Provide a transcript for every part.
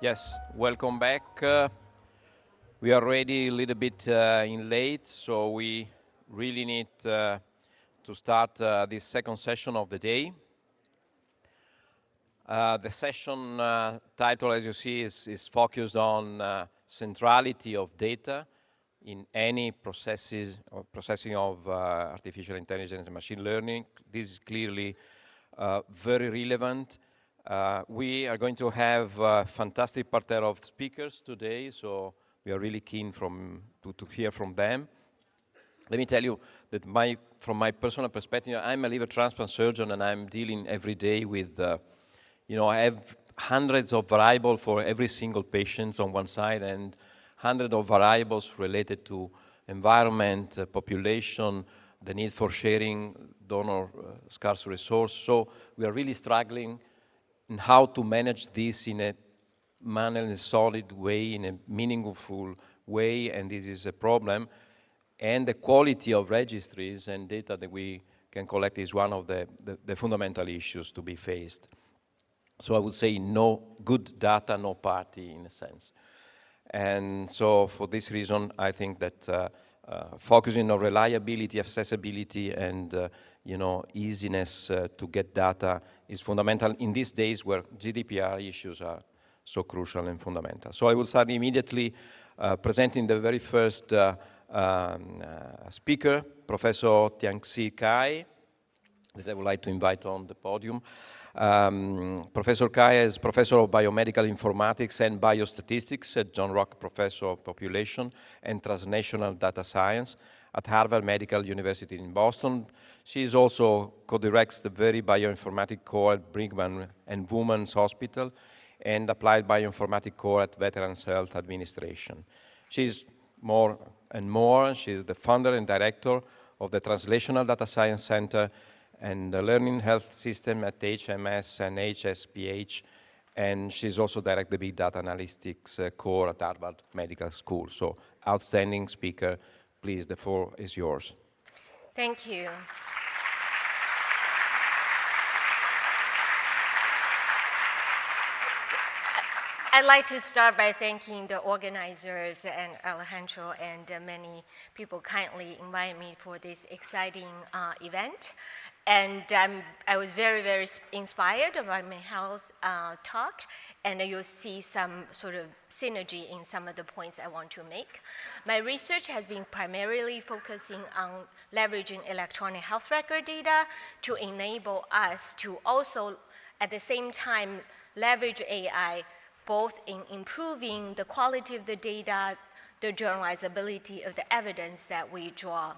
Yes, welcome back. We are already a little bit in late, so we really need to start this second session of the day. The session title, as you see, is focused on centrality of data in any processing of artificial intelligence and machine learning. This is clearly very relevant. We are going to have a fantastic parterre of speakers today, so we are really keen to hear from them. Let me tell you that from my personal perspective, I'm a liver transplant surgeon and I'm dealing every day with, I have hundreds of variables for every single patient on one side and hundreds of variables related to environment, population, the need for sharing donor scarce resource. So we are really struggling in how to manage this in a manner, in a solid way, in a meaningful way, and this is a problem. And the quality of registries and data that we can collect is one of the fundamental issues to be faced. So I would say no good data, no party in a sense. And so for this reason, I think that focusing on reliability, accessibility, and easiness to get data is fundamental in these days where GDPR issues are so crucial and fundamental. So I will start immediately presenting the very first speaker, Professor Tianxi Cai, that I would like to invite on the podium. Professor Cai is Professor of Biomedical Informatics and Biostatistics at John Rock Professor of Population and Transnational Data Science at Harvard Medical University in Boston. She is also co-directs the very bioinformatics core at Brigham and Women's Hospital and applied bioinformatics core at Veterans Health Administration. She's more and more, she's the founder and director of the Translational Data Science Center and the Learning Health System at HMS and HSPH, and she's also director of the Big Data Analytics core at Harvard Medical School. So, outstanding speaker. Please, the floor is yours. Thank you. I'd like to start by thanking the organizers and Alejandro and many people kindly invited me for this exciting event. And I was very, very inspired by Michael's talk, and you'll see some sort of synergy in some of the points I want to make. My research has been primarily focusing on leveraging electronic health record data to enable us to also, at the same time, leverage AI both in improving the quality of the data, the generalizability of the evidence that we draw.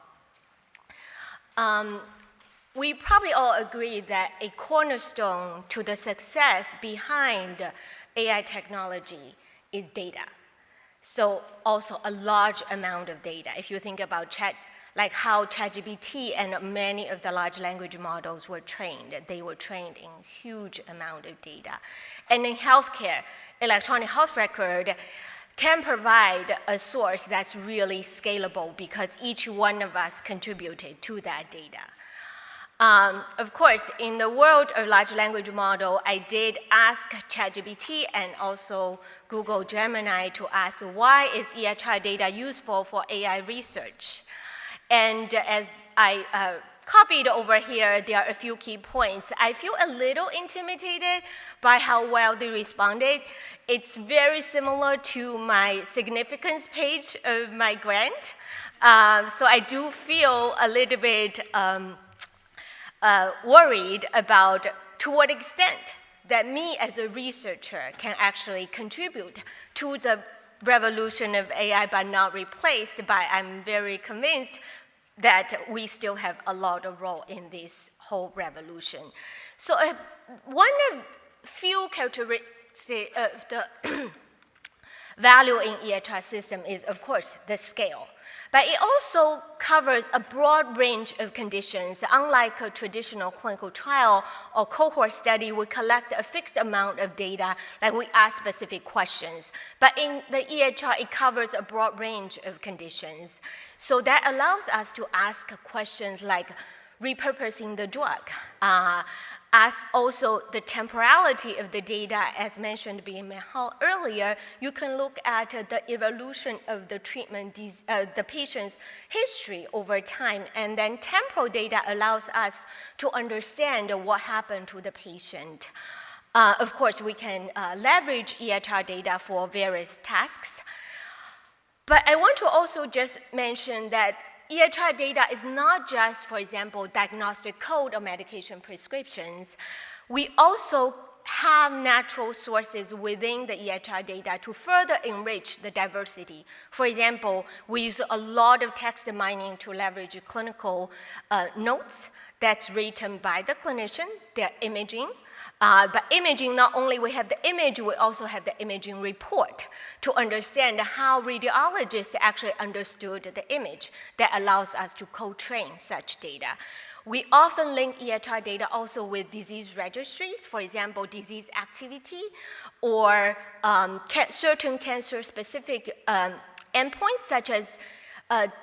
We probably all agree that a cornerstone to the success behind AI technology is data. So also a large amount of data. If you think about like how ChatGPT and many of the large language models were trained, they were trained in huge amount of data. And in healthcare, electronic health record can provide a source that's really scalable because each one of us contributed to that data. Of course, in the world of large language model, I did ask ChatGPT and also Google Gemini to ask why is EHR data useful for AI research? And as I copied over here, there are a few key points. I feel a little intimidated by how well they responded. It's very similar to my significance page of my grant. So I do feel a little bit worried about to what extent that me as a researcher can actually contribute to the revolution of AI but not replaced, but I'm very convinced that we still have a lot of role in this whole revolution. So one of few characteristics of the value in EHR system is, of course, the scale. But it also covers a broad range of conditions. Unlike a traditional clinical trial or cohort study, we collect a fixed amount of data, like we ask specific questions. But in the EHR, it covers a broad range of conditions. So that allows us to ask questions like repurposing the drug, As also the temporality of the data, as mentioned by Mehal earlier, you can look at the evolution of the treatment, the patient's history over time, and then temporal data allows us to understand what happened to the patient. Of course, we can leverage EHR data for various tasks, but I want to also just mention that EHR data is not just, for example, diagnostic code or medication prescriptions. We also have natural sources within the EHR data to further enrich the diversity. For example, we use a lot of text mining to leverage clinical notes that's written by the clinician, their imaging. But imaging, not only we have the image, we also have the imaging report to understand how radiologists actually understood the image that allows us to co-train such data. We often link EHR data also with disease registries, for example, disease activity, or certain cancer-specific endpoints such as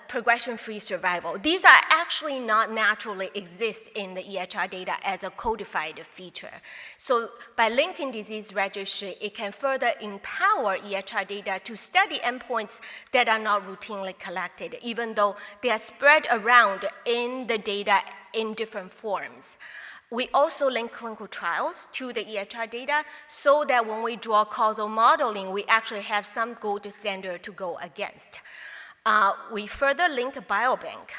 progression-free survival. These are actually not naturally exist in the EHR data as a codified feature. So by linking disease registry, it can further empower EHR data to study endpoints that are not routinely collected, even though they are spread around in the data in different forms. We also link clinical trials to the EHR data so that when we draw causal modeling, we actually have some gold standard to go against. We further link biobank.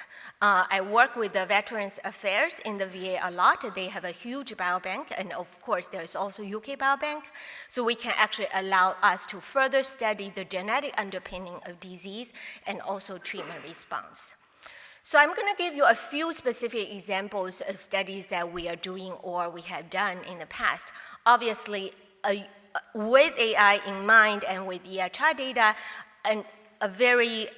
I work with the Veterans Affairs in the VA a lot. They have a huge biobank, and of course, there's also UK biobank. So we can actually allow us to further study the genetic underpinning of disease and also treatment response. So I'm going to give you a few specific examples of studies that we are doing or we have done in the past. Obviously, with AI in mind and with EHR data, and a very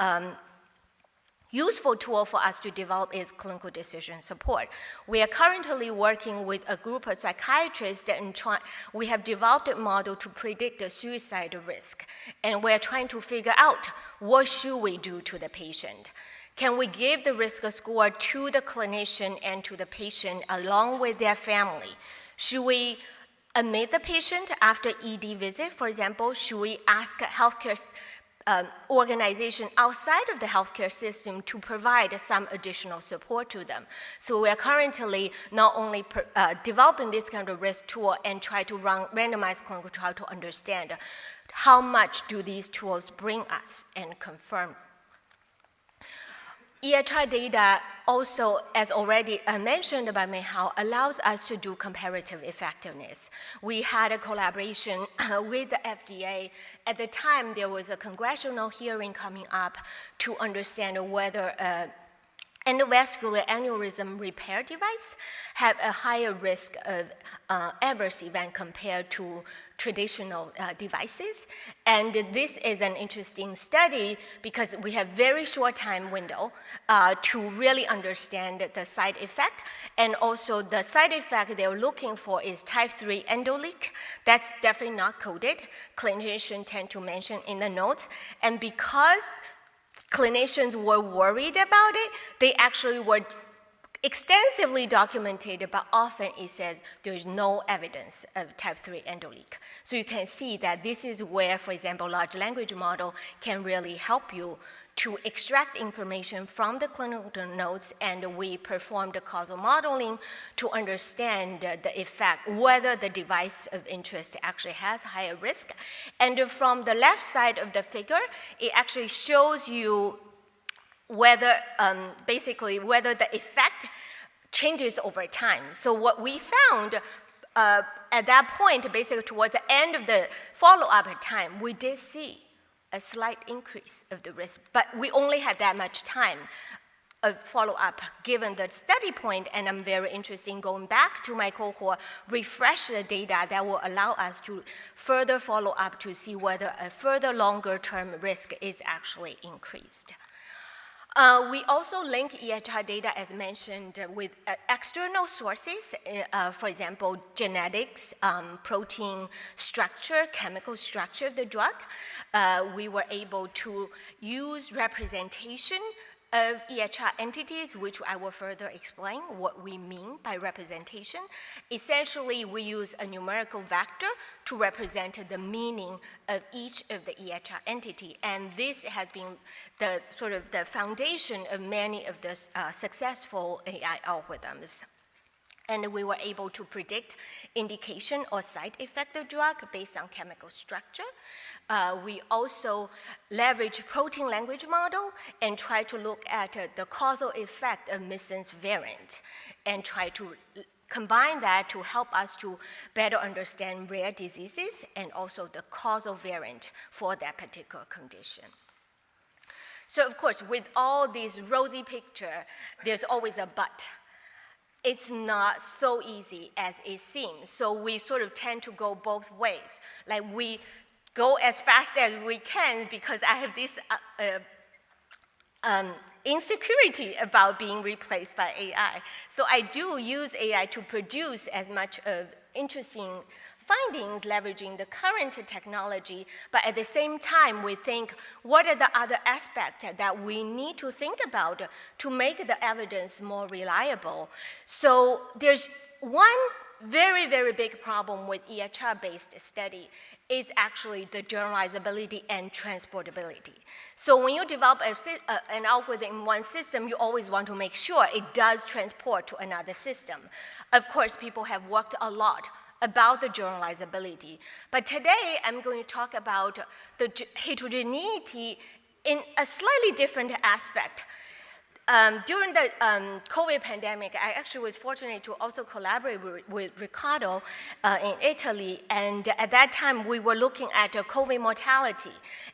useful tool for us to develop is clinical decision support. We are currently working with a group of psychiatrists and we have developed a model to predict the suicide risk. And we're trying to figure out what should we do to the patient. Can we give the risk score to the clinician and to the patient along with their family? Should we admit the patient after ED visit, for example? Should we ask healthcare organization outside of the healthcare system to provide some additional support to them? So we are currently not only developing this kind of risk tool and try to run randomized clinical trial to understand how much do these tools bring us and confirm. EHR data also, as already mentioned by Mehal, allows us to do comparative effectiveness. We had a collaboration with the FDA. At the time, there was a congressional hearing coming up to understand whether endovascular aneurysm repair device have a higher risk of adverse event compared to traditional devices. And this is an interesting study because we have very short time window to really understand the side effect. And also the side effect they're looking for is type 3 endoleak. That's definitely not coded. Clinicians tend to mention in the notes. And because clinicians were worried about it, they actually were extensively documented, but often it says there is no evidence of type 3 endoleak. So you can see that this is where, for example, large language model can really help you to extract information from the clinical notes, and we perform the causal modeling to understand the effect, whether the device of interest actually has higher risk. And from the left side of the figure, it actually shows you whether, basically, whether the effect changes over time. So what we found at that point, basically towards the end of the follow-up time, we did see a slight increase of the risk, but we only had that much time of follow-up given the study point, and I'm very interested in going back to my cohort, refresh the data that will allow us to further follow up to see whether a further longer-term risk is actually increased. We also link EHR data, as mentioned, with external sources, for example, genetics, protein structure, chemical structure of the drug. We were able to use representation of EHR entities, which I will further explain what we mean by representation. Essentially, we use a numerical vector to represent the meaning of each of the EHR entity, and this has been the sort of the foundation of many of the successful AI algorithms. And we were able to predict indication or side effect of drug based on chemical structure. We also leverage protein language model and try to look at the causal effect of missense variant and try to combine that to help us to better understand rare diseases and also the causal variant for that particular condition. So of course, with all these rosy picture, there's always a but. It's not so easy as it seems. So we sort of tend to go both ways. Like we go as fast as we can because I have this insecurity about being replaced by AI. So I do use AI to produce as much of interesting findings leveraging the current technology, but at the same time, we think, what are the other aspects that we need to think about to make the evidence more reliable? So there's one very, very big problem with EHR-based study is actually the generalizability and transportability. So when you develop an algorithm in one system, you always want to make sure it does transport to another system. Of course, people have worked a lot about the generalizability. But today, I'm going to talk about the heterogeneity in a slightly different aspect. During the COVID pandemic, I actually was fortunate to also collaborate with Riccardo in Italy, and at that time, we were looking at COVID mortality.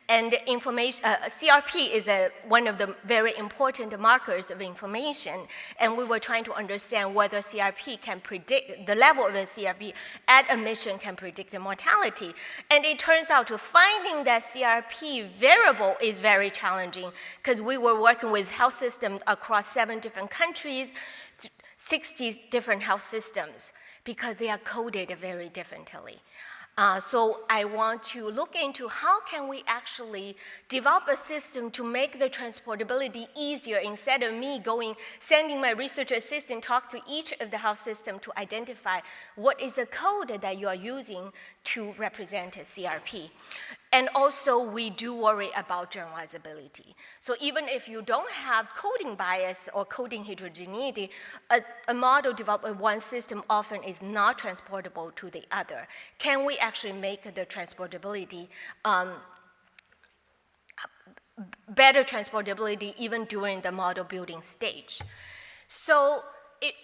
And information, CRP is one of the very important markers of inflammation, and we were trying to understand whether CRP can predict, the level of the CRP at admission can predict the mortality. And it turns out to finding that CRP variable is very challenging because we were working with health systems across 7 different countries, 60 different health systems, because they are coded very differently. So I want to look into how can we actually develop a system to make the transportability easier instead of me sending my research assistant talk to each of the health system to identify what is the code that you are using to represent a CRP. And also, we do worry about generalizability. So even if you don't have coding bias or coding heterogeneity, a model developed in one system often is not transportable to the other. Can we actually make the transportability, better transportability even during the model building stage? So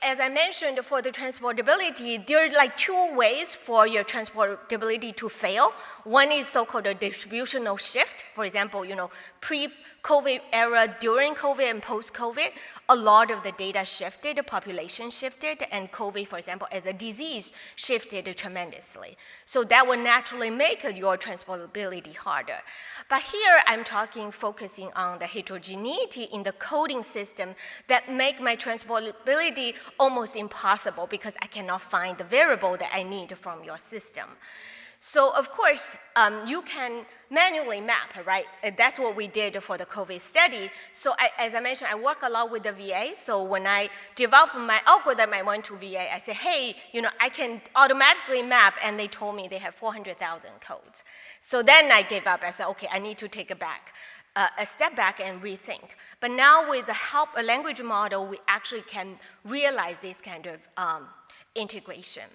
as I mentioned, for the transportability, there are like 2 ways for your transportability to fail. One is so-called a distributional shift. For example, pre-COVID era, during COVID and post-COVID, a lot of the data shifted, the population shifted, and COVID, for example, as a disease, shifted tremendously. So that would naturally make your transportability harder. But here, I'm focusing on the heterogeneity in the coding system that make my transportability almost impossible because I cannot find the variable that I need from your system. So of course, you can manually map, right? That's what we did for the COVID study. So as I mentioned, I work a lot with the VA. So when I developed my algorithm, I went to VA. I said, hey, I can automatically map, and they told me they have 400,000 codes. So then I gave up. I said, okay, I need to take a step back and rethink. But now with the language model, we actually can realize this kind of integration.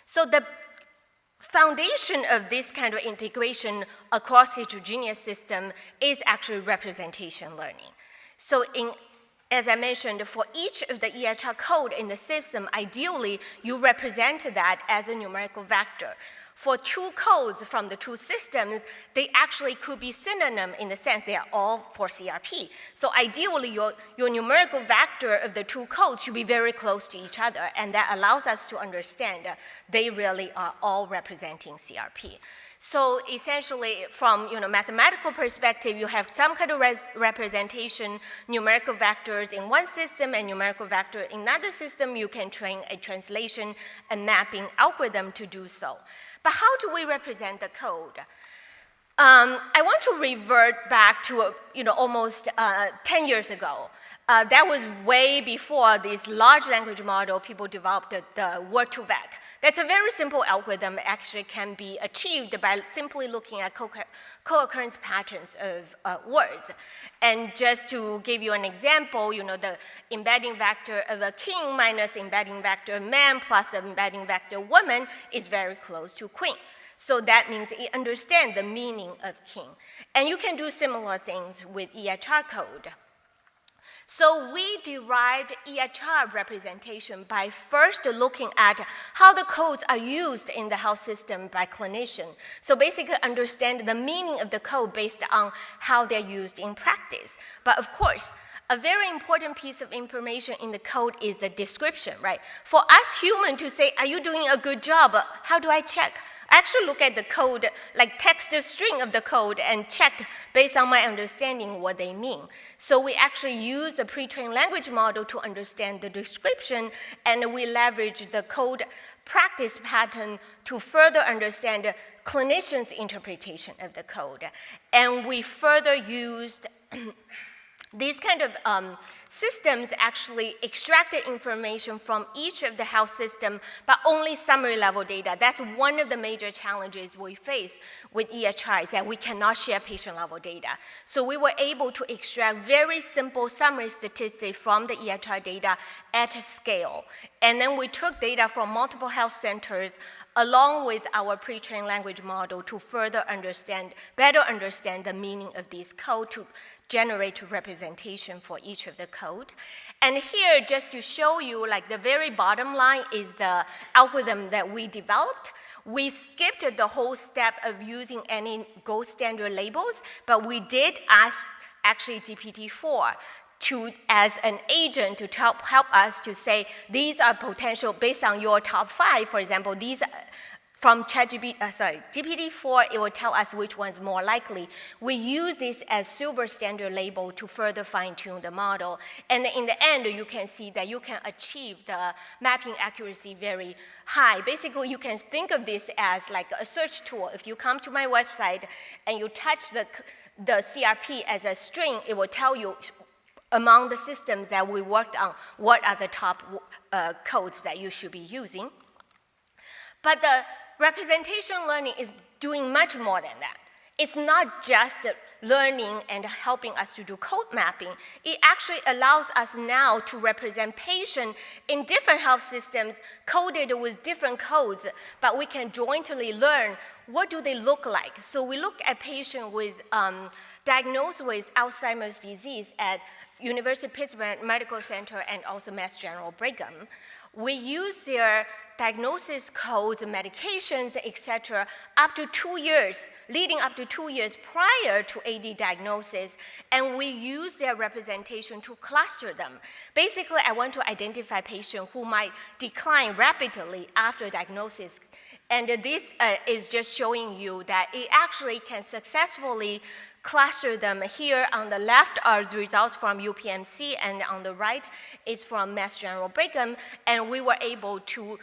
So the foundation of this kind of integration across heterogeneous system is actually representation learning. So as I mentioned, for each of the EHR code in the system, ideally, you represent that as a numerical vector. For 2 codes from the 2 systems, they actually could be synonym in the sense they are all for CRP. So ideally, your numerical vector of the 2 codes should be very close to each other, and that allows us to understand that they really are all representing CRP. So essentially, from mathematical perspective, you have some kind of representation, numerical vectors in one system and numerical vector in another system. You can train a translation and mapping algorithm to do so. But how do we represent the code? I want to revert back to almost 10 years ago. That was way before this large language model people developed the word2vec. That's a very simple algorithm, actually can be achieved by simply looking at co-occurrence patterns of words. And just to give you an example, the embedding vector of a king minus embedding vector man plus embedding vector woman is very close to queen. So that means it understands the meaning of king. And you can do similar things with EHR code. So we derived EHR representation by first looking at how the codes are used in the health system by clinicians. So basically understand the meaning of the code based on how they're used in practice. But of course, a very important piece of information in the code is the description, right? For us humans to say, are you doing a good job? How do I check? I actually look at the code, like text the string of the code and check based on my understanding what they mean. So we actually use the pre-trained language model to understand the description, and we leverage the code practice pattern to further understand the clinician's interpretation of the code. And we further used these kind of systems actually extracted information from each of the health system, but only summary level data. That's one of the major challenges we face with EHR, is that we cannot share patient level data. So we were able to extract very simple summary statistics from the EHR data at scale. And then we took data from multiple health centers along with our pre-trained language model to further better understand the meaning of these code to generate representation for each of the code. And here, just to show you, like the very bottom line is the algorithm that we developed. We skipped the whole step of using any gold standard labels, but we did ask actually GPT-4 as an agent to help us to say, these are potential, based on your top 5, for example, these from GPT-4, it will tell us which one's more likely. We use this as silver standard label to further fine-tune the model. And in the end, you can see that you can achieve the mapping accuracy very high. Basically, you can think of this as like a search tool. If you come to my website and you touch the CRP as a string, it will tell you among the systems that we worked on, what are the top codes that you should be using. But the representation learning is doing much more than that. It's not just learning and helping us to do code mapping. It actually allows us now to represent patients in different health systems coded with different codes, but we can jointly learn what do they look like. So we look at patients with diagnosed with Alzheimer's disease at University of Pittsburgh Medical Center and also Mass General Brigham. We use their diagnosis codes, medications, et cetera, up to 2 years, leading up to 2 years prior to AD diagnosis, and we use their representation to cluster them. Basically, I want to identify patients who might decline rapidly after diagnosis. And this is just showing you that it actually can successfully cluster them. Here on the left are the results from UPMC, and on the right is from Mass General Brigham, and we were able to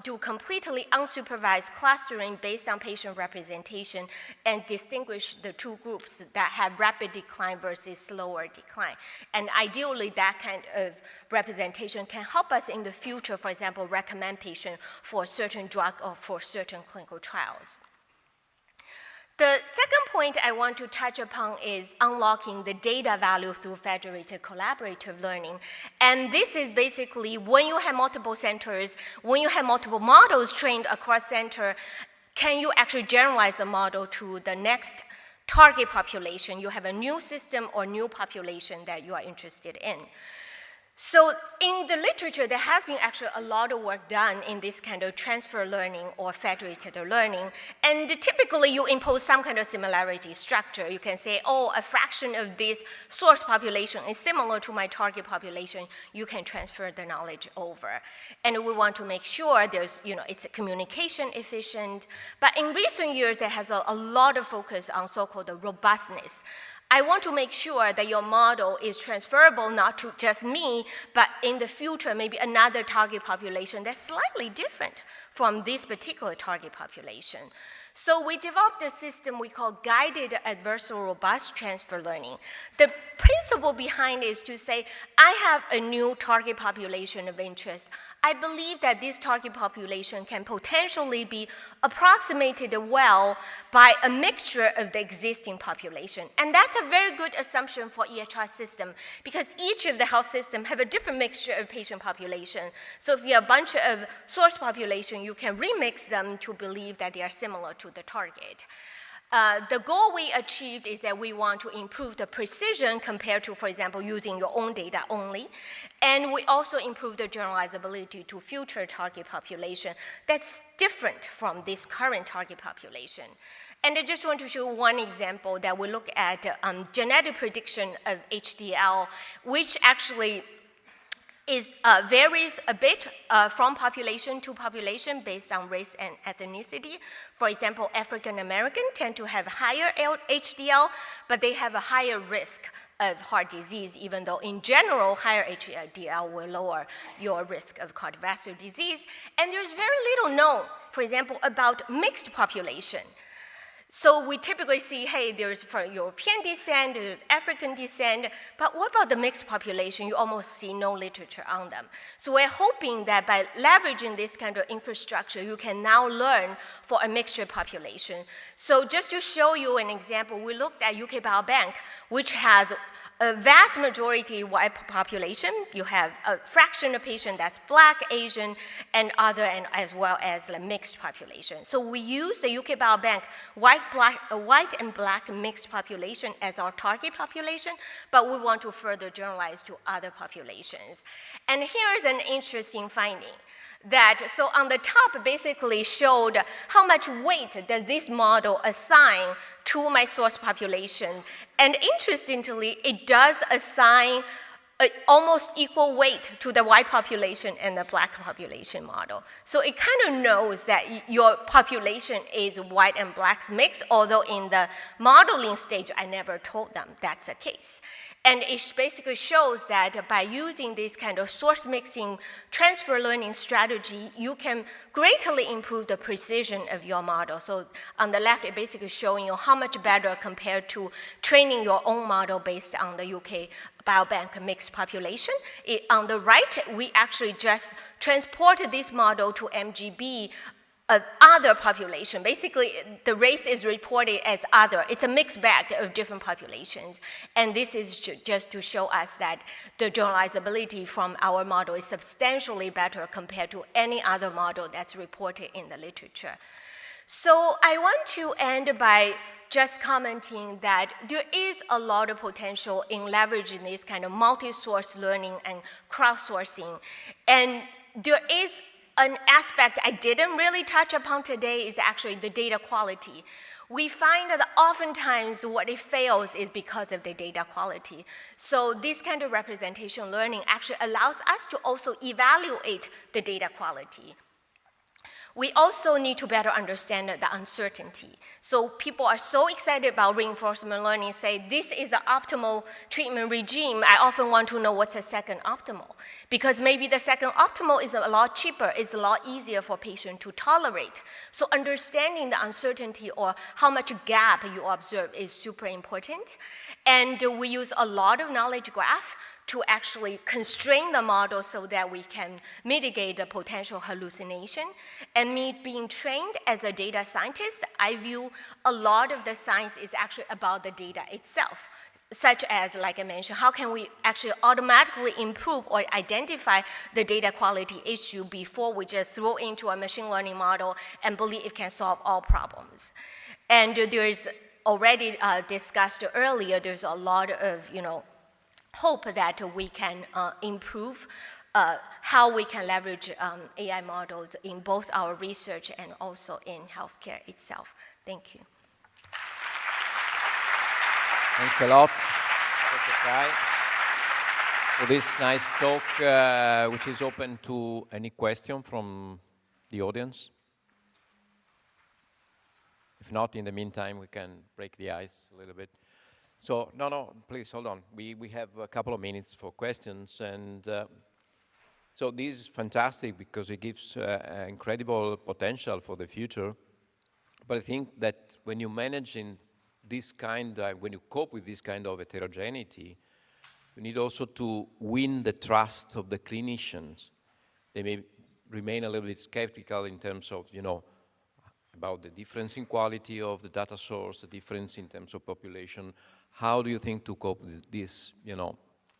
do completely unsupervised clustering based on patient representation and distinguish the two groups that had rapid decline versus slower decline. And ideally, that kind of representation can help us in the future, for example, recommend patients for certain drug or for certain clinical trials. The second point I want to touch upon is unlocking the data value through federated collaborative learning. And this is basically when you have multiple centers, when you have multiple models trained across center, can you actually generalize the model to the next target population? You have a new system or new population that you are interested in. So in the literature, there has been actually a lot of work done in this kind of transfer learning or federated learning. And typically, you impose some kind of similarity structure. You can say, oh, a fraction of this source population is similar to my target population. You can transfer the knowledge over. And we want to make sure there's, it's communication efficient. But in recent years, there has a lot of focus on so-called robustness. I want to make sure that your model is transferable not to just me, but in the future, maybe another target population that's slightly different from this particular target population. So we developed a system we call guided adversarial robust transfer learning. The principle behind it is to say, I have a new target population of interest. I believe that this target population can potentially be approximated well by a mixture of the existing population. And that's a very good assumption for EHR system because each of the health systems have a different mixture of patient population. So if you have a bunch of source population, you can remix them to believe that they are similar to the target. The goal we achieved is that we want to improve the precision compared to, for example, using your own data only. And we also improve the generalizability to future target population that's different from this current target population. And I just want to show one example that we look at genetic prediction of HDL, which actually varies a bit from population to population based on race and ethnicity. For example, African Americans tend to have higher HDL, but they have a higher risk of heart disease, even though in general, higher HDL will lower your risk of cardiovascular disease. And there's very little known, for example, about mixed population. So we typically see, hey, there's from European descent, there's African descent, but what about the mixed population? You almost see no literature on them. So we're hoping that by leveraging this kind of infrastructure, you can now learn for a mixture population. So just to show you an example, we looked at UK Biobank, which has a vast majority white population. You have a fraction of patients that's Black, Asian, and other, and as well as the mixed population. So we use the UK Biobank white and Black mixed population as our target population, but we want to further generalize to other populations. And here's an interesting finding. So on the top basically showed how much weight does this model assign to my source population. And interestingly, it does assign almost equal weight to the white population and the Black population model. So it kind of knows that your population is white and Blacks mixed, although in the modeling stage, I never told them that's the case. And it basically shows that by using this kind of source mixing transfer learning strategy, you can greatly improve the precision of your model. So on the left, it's basically showing you how much better compared to training your own model based on the UK Biobank mixed population. On the right, we actually just transported this model to MGB other population. Basically, the race is reported as other. It's a mixed bag of different populations. And this is just to show us that the generalizability from our model is substantially better compared to any other model that's reported in the literature. So I want to end by just commenting that there is a lot of potential in leveraging this kind of multi-source learning and crowdsourcing. And there is an aspect I didn't really touch upon today is actually the data quality. We find that oftentimes what it fails is because of the data quality. So this kind of representation learning actually allows us to also evaluate the data quality. We also need to better understand the uncertainty. So people are so excited about reinforcement learning, say this is the optimal treatment regime. I often want to know what's the second optimal. Because maybe the second optimal is a lot cheaper, is a lot easier for patients to tolerate. So understanding the uncertainty or how much gap you observe is super important. And we use a lot of knowledge graph to actually constrain the model so that we can mitigate the potential hallucination. And me being trained as a data scientist, I view a lot of the science is actually about the data itself, such as, like I mentioned, how can we actually automatically improve or identify the data quality issue before we just throw into a machine learning model and believe it can solve all problems. And there's already discussed earlier, there's a lot of, hope that we can improve how we can leverage AI models in both our research and also in healthcare itself. Thank you. Thanks a lot, Dr. Kai, for this nice talk, which is open to any question from the audience. If not, in the meantime, we can break the ice a little bit. So, no, please hold on. We have a couple of minutes for questions. And so this is fantastic because it gives incredible potential for the future. But I think that when you manage in this kind, when you cope with this kind of heterogeneity, you need also to win the trust of the clinicians. They may remain a little bit skeptical in terms of, about the difference in quality of the data source, the difference in terms of population. How do you think to cope with this,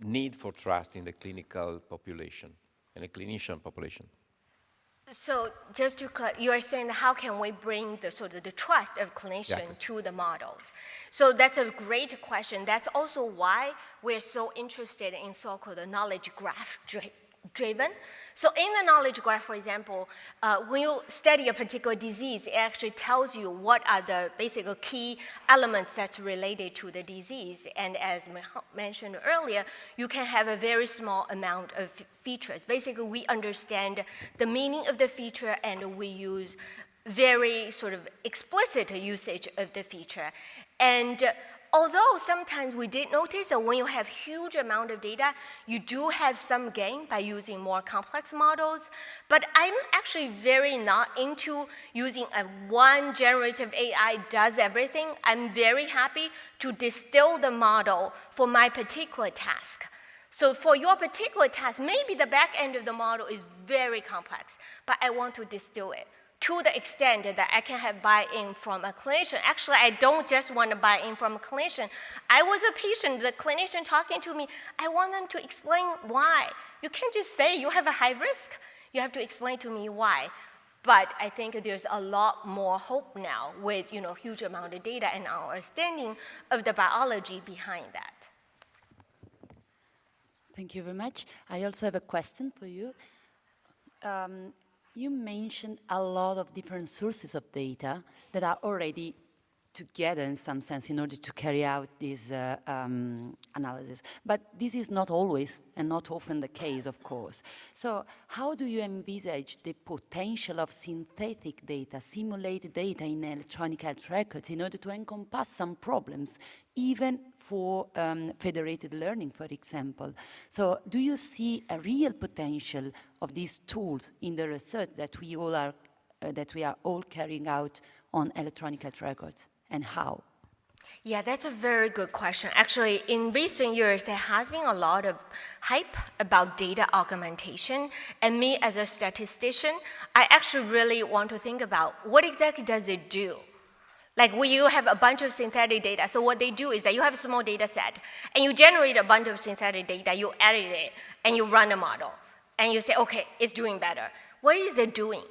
need for trust in the clinical population and the clinician population? So just to clarify, you are saying how can we bring the sort of the trust of clinician to the models? So that's a great question. That's also why we're so interested in so-called knowledge graph driven. So in the knowledge graph, for example, when you study a particular disease, it actually tells you what are the basic key elements that's related to the disease. And as mentioned earlier, you can have a very small amount of features. Basically, we understand the meaning of the feature and we use very sort of explicit usage of the feature. And although sometimes we did notice that when you have huge amount of data, you do have some gain by using more complex models, but I'm actually very not into using a one generative AI does everything. I'm very happy to distill the model for my particular task. So for your particular task, maybe the back end of the model is very complex, but I want to distill it to the extent that I can have buy-in from a clinician. Actually, I don't just want to buy in from a clinician. I was a patient, the clinician talking to me, I want them to explain why. You can't just say you have a high risk. You have to explain to me why. But I think there's a lot more hope now with huge amount of data and our understanding of the biology behind that. Thank you very much. I also have a question for you. You mentioned a lot of different sources of data that are already together in some sense in order to carry out this analysis. But this is not always and not often the case, of course. So how do you envisage the potential of synthetic data, simulated data in electronic health records in order to encompass some problems, even for federated learning, for example? So do you see a real potential of these tools in the research that we are all carrying out on electronic health records, and how? Yeah, that's a very good question. Actually, in recent years, there has been a lot of hype about data augmentation. And me as a statistician, I actually really want to think about what exactly does it do? Like when you have a bunch of synthetic data, so what they do is that you have a small data set, and you generate a bunch of synthetic data, you edit it, and you run a model. And you say, okay, it's doing better. What is it doing?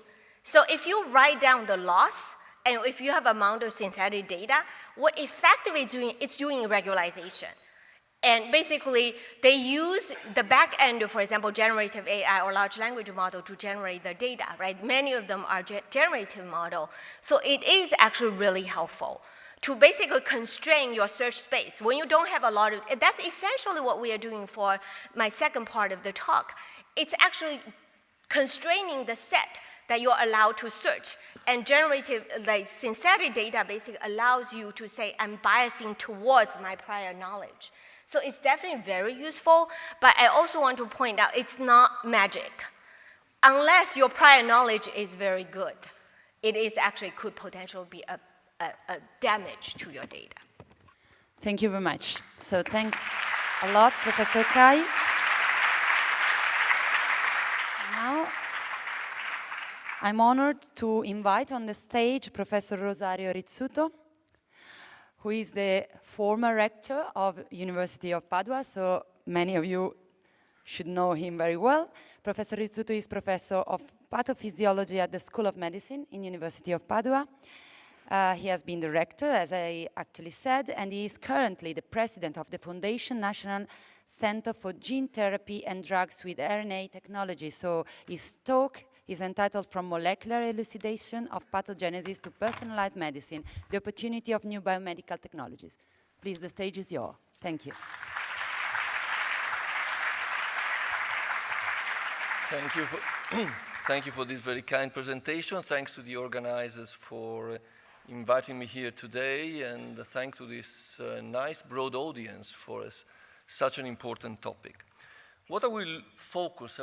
So if you write down the loss, and if you have amount of synthetic data, what effectively it's doing regularization. And basically, they use the back end, for example, generative AI or large language model to generate the data, right? Many of them are generative model. So it is actually really helpful to basically constrain your search space. When you don't have a lot of, that's essentially what we are doing for my second part of the talk. It's actually constraining the set that you're allowed to search. And generative, like synthetic data basically allows you to say, I'm biasing towards my prior knowledge. So it's definitely very useful, but I also want to point out it's not magic. Unless your prior knowledge is very good, it is actually could potentially be a damage to your data. Thank you very much. So thank a lot, Professor Kai. Now, I'm honored to invite on the stage Professor Rosario Rizzuto, who is the former rector of University of Padua, so many of you should know him very well. Professor Rizzuto is professor of pathophysiology at the School of Medicine in University of Padua. He has been the rector, as I actually said, and he is currently the president of the Foundation National Center for Gene Therapy and Drugs with RNA Technology. So his talk is entitled From Molecular Elucidation of Pathogenesis to Personalized Medicine, the Opportunity of New Biomedical Technologies. Please, the stage is yours. Thank you. Thank you for this very kind presentation. Thanks to the organizers for inviting me here today, and thanks to this nice broad audience for such an important topic. What I will focus,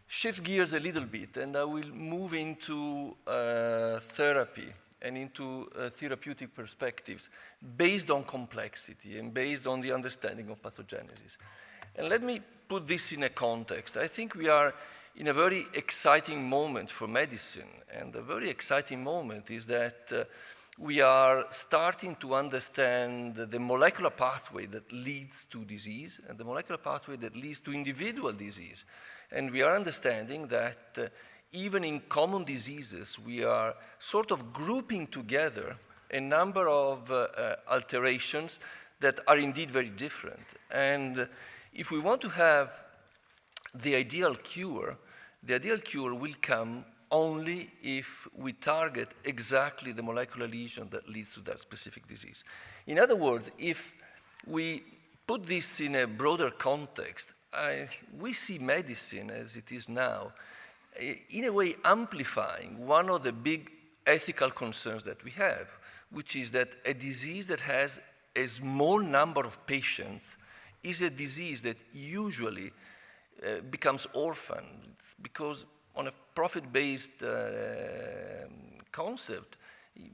shift gears a little bit, and I will move into therapy and into therapeutic perspectives based on complexity and based on the understanding of pathogenesis. And let me put this in a context. I think we are in a very exciting moment for medicine, and the very exciting moment is that we are starting to understand the molecular pathway that leads to disease and the molecular pathway that leads to individual disease. And we are understanding that even in common diseases, we are sort of grouping together a number of alterations that are indeed very different. And if we want to have the ideal cure will come only if we target exactly the molecular lesion that leads to that specific disease. In other words, if we put this in a broader context, we see medicine as it is now, in a way amplifying one of the big ethical concerns that we have, which is that a disease that has a small number of patients is a disease that usually becomes orphan. It's because on a profit-based concept,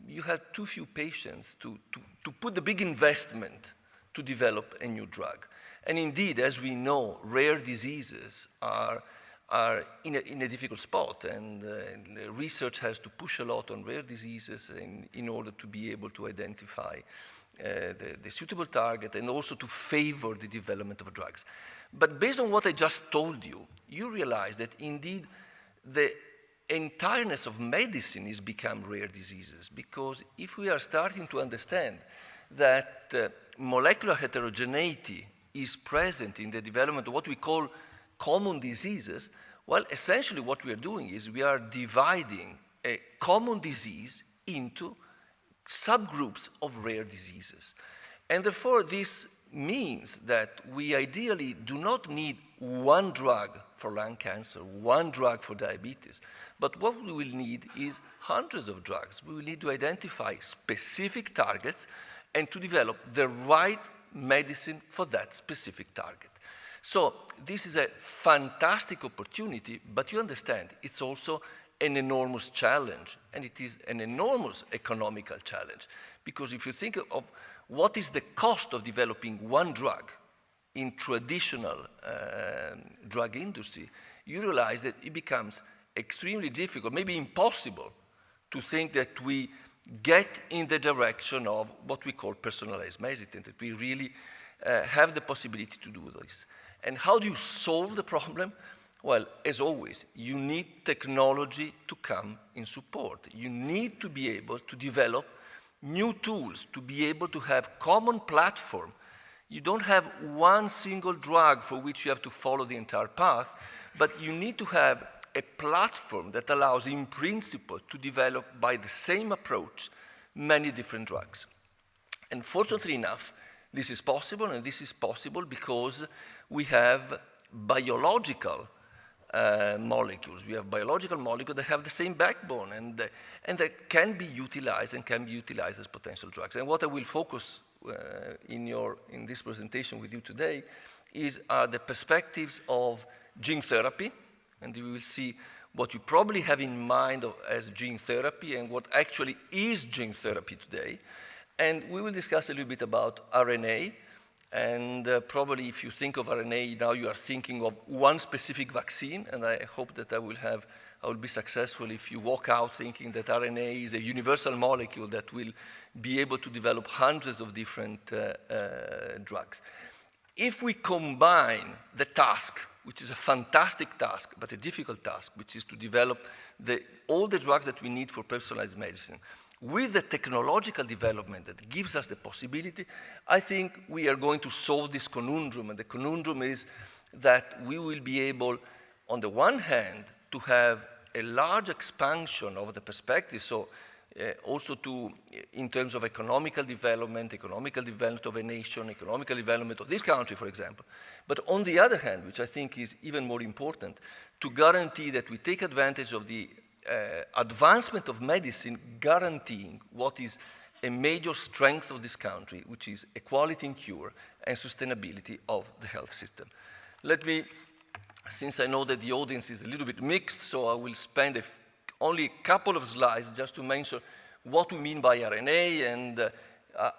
you have too few patients to put the big investment to develop a new drug. And indeed, as we know, rare diseases are in a difficult spot, and research has to push a lot on rare diseases in order to be able to identify the suitable target and also to favor the development of drugs. But based on what I just told you, you realize that indeed the entireness of medicine is become rare diseases, because if we are starting to understand that molecular heterogeneity is present in the development of what we call common diseases, well, essentially what we are doing is we are dividing a common disease into subgroups of rare diseases. And therefore, this means that we ideally do not need one drug for lung cancer, one drug for diabetes, but what we will need is hundreds of drugs. We will need to identify specific targets and to develop the right medicine for that specific target. So this is a fantastic opportunity, but you understand it's also an enormous challenge, and it is an enormous economical challenge, because if you think of what is the cost of developing one drug in traditional drug industry, you realize that it becomes extremely difficult, maybe impossible, to think that we get in the direction of what we call personalized medicine, that we really have the possibility to do this. And how do you solve the problem? Well, as always, you need technology to come in support. You need to be able to develop new tools, to be able to have common platform. You don't have one single drug for which you have to follow the entire path, but you need to have a platform that allows, in principle, to develop by the same approach many different drugs. And fortunately enough, this is possible, and this is possible because we have biological molecules. We have biological molecules that have the same backbone and that can be utilized as potential drugs. And what I will focus in this presentation with you today are the perspectives of gene therapy, and you will see what you probably have in mind as gene therapy and what actually is gene therapy today. And we will discuss a little bit about RNA. And probably if you think of RNA, now you are thinking of one specific vaccine, and I hope that I will be successful if you walk out thinking that RNA is a universal molecule that will be able to develop hundreds of different drugs. If we combine the task, which is a fantastic task, but a difficult task, which is to develop all the drugs that we need for personalized medicine, with the technological development that gives us the possibility, I think we are going to solve this conundrum. And the conundrum is that we will be able, on the one hand, to have a large expansion of the perspective, so also in terms of economical development of a nation, economical development of this country, for example. But on the other hand, which I think is even more important, to guarantee that we take advantage of the advancement of medicine, guaranteeing what is a major strength of this country, which is equality in cure and sustainability of the health system. Let me since I know that the audience is a little bit mixed, so I will spend only a couple of slides just to mention what we mean by RNA, and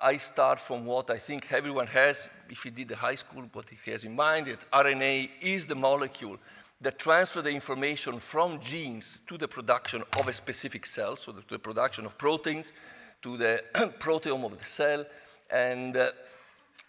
I start from what I think everyone has, if he did the high school, what he has in mind, that RNA is the molecule that transfers the information from genes to the production of a specific cell, so to the production of proteins, to the proteome of the cell, and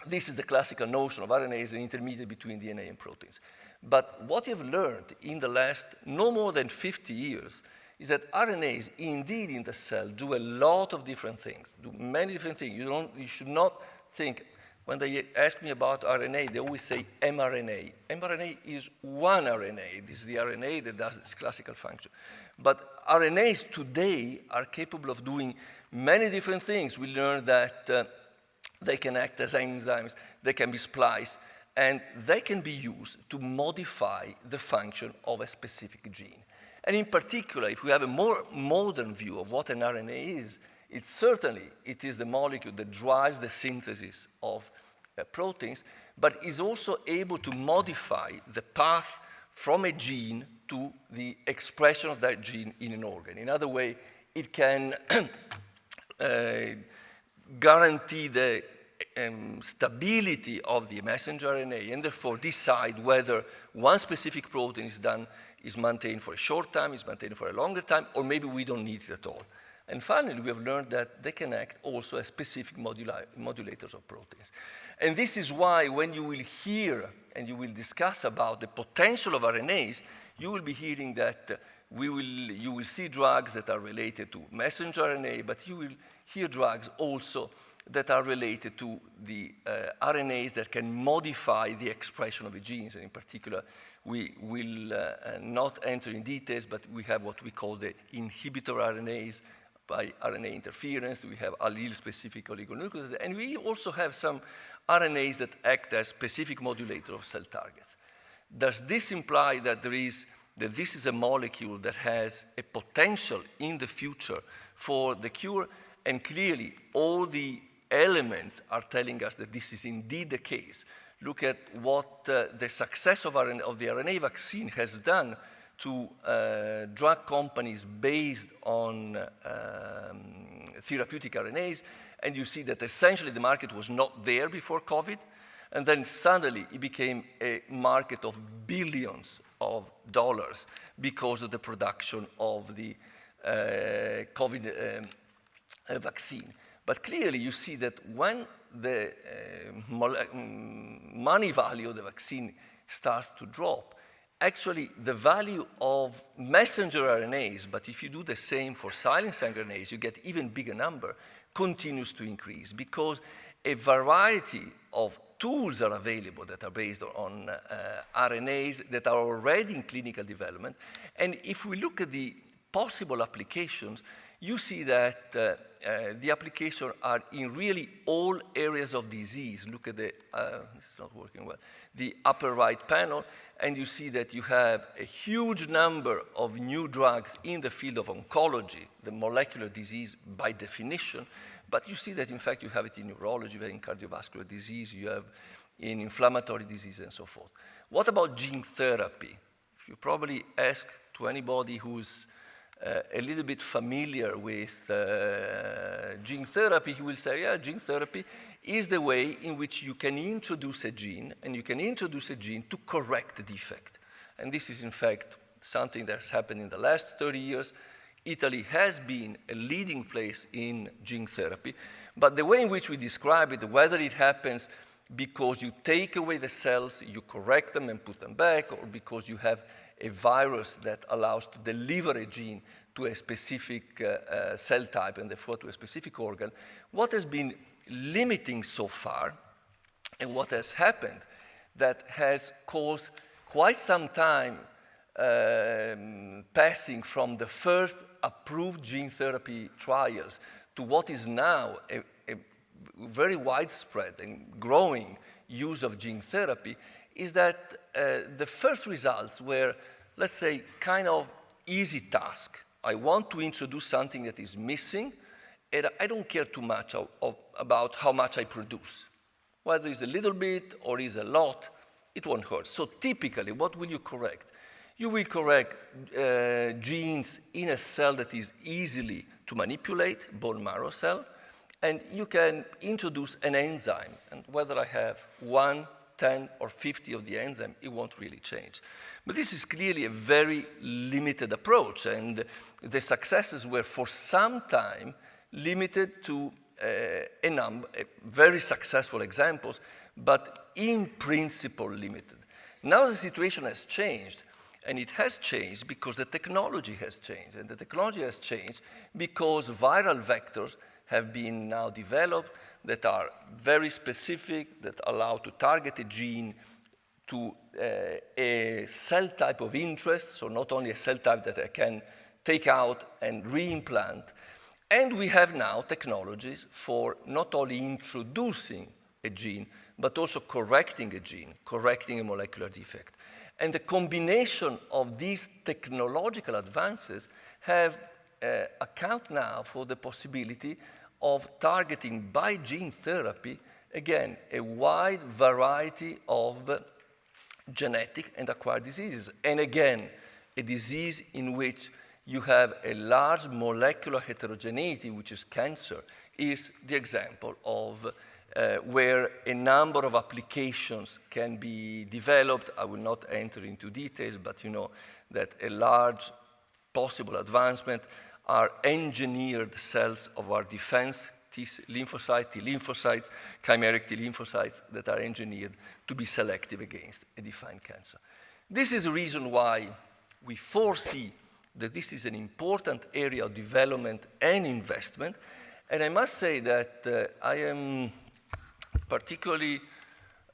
this is the classical notion of RNA as an intermediate between DNA and proteins. But what you've learned in the last no more than 50 years is that RNAs indeed in the cell do a lot of different things, do many different things. You should not think, when they ask me about RNA, they always say mRNA. mRNA is one RNA. This is the RNA that does this classical function. But RNAs today are capable of doing many different things. We learned that they can act as enzymes, they can be spliced, and they can be used to modify the function of a specific gene. And in particular, if we have a more modern view of what an RNA is, it is the molecule that drives the synthesis of proteins, but is also able to modify the path from a gene to the expression of that gene in an organ. In other words, it can guarantee the stability of the messenger RNA, and therefore decide whether one specific protein is maintained for a short time, is maintained for a longer time, or maybe we don't need it at all. And finally, we have learned that they can act also as specific modulators of proteins. And this is why when you will hear and you will discuss about the potential of RNAs, you will be hearing that you will see drugs that are related to messenger RNA, but you will hear drugs also that are related to the RNAs that can modify the expression of the genes. And in particular, we will not enter in details, but we have what we call the inhibitor RNAs by RNA interference. We have allele-specific oligonucleotides. And we also have some RNAs that act as specific modulators of cell targets. Does this imply that this is a molecule that has a potential in the future for the cure? And clearly, all the elements are telling us that this is indeed the case. Look at what the success of the RNA vaccine has done to drug companies based on therapeutic RNAs, and you see that essentially the market was not there before COVID, and then suddenly it became a market of billions of dollars because of the production of the COVID vaccine. But clearly you see that when the money value of the vaccine starts to drop, actually the value of messenger RNAs, but if you do the same for silencing RNAs, you get even bigger number, continues to increase because a variety of tools are available that are based on RNAs that are already in clinical development. And if we look at the possible applications, you see that the applications are in really all areas of disease. Look at it's not working well, the upper right panel, and you see that you have a huge number of new drugs in the field of oncology, the molecular disease by definition, but you see that in fact you have it in neurology, you have in cardiovascular disease, you have in inflammatory disease and so forth. What about gene therapy? If you probably ask to anybody who's a little bit familiar with gene therapy, he will say, yeah, gene therapy is the way in which you can introduce a gene, and you can introduce a gene to correct the defect. And this is, in fact, something that's happened in the last 30 years. Italy has been a leading place in gene therapy, but the way in which we describe it, whether it happens because you take away the cells, you correct them and put them back, or because you have a virus that allows to deliver a gene to a specific cell type and therefore to a specific organ, what has been limiting so far and what has happened that has caused quite some time passing from the first approved gene therapy trials to what is now a very widespread and growing use of gene therapy is that the first results were, let's say, kind of easy task. I want to introduce something that is missing, and I don't care too much about how much I produce. Whether it's a little bit or is a lot, it won't hurt. So typically, what will you correct? You will correct genes in a cell that is easily to manipulate, bone marrow cell, and you can introduce an enzyme. And whether I have 1, 10, or 50 of the enzyme, it won't really change. But this is clearly a very limited approach, and the successes were for some time limited to very successful examples, but in principle limited. Now the situation has changed, and it has changed because the technology has changed, and the technology has changed because viral vectors have been now developed that are very specific, that allow to target a gene to a cell type of interest, so not only a cell type that I can take out and reimplant. And we have now technologies for not only introducing a gene, but also correcting a gene, correcting a molecular defect. And the combination of these technological advances have account now for the possibility of targeting by gene therapy, again, a wide variety of genetic and acquired diseases. And again, a disease in which you have a large molecular heterogeneity, which is cancer, is the example of where a number of applications can be developed. I will not enter into details, but you know that a large possible advancement are engineered cells of our defense T lymphocytes, chimeric T lymphocytes that are engineered to be selective against a defined cancer. This is a reason why we foresee that this is an important area of development and investment. And I must say that I am particularly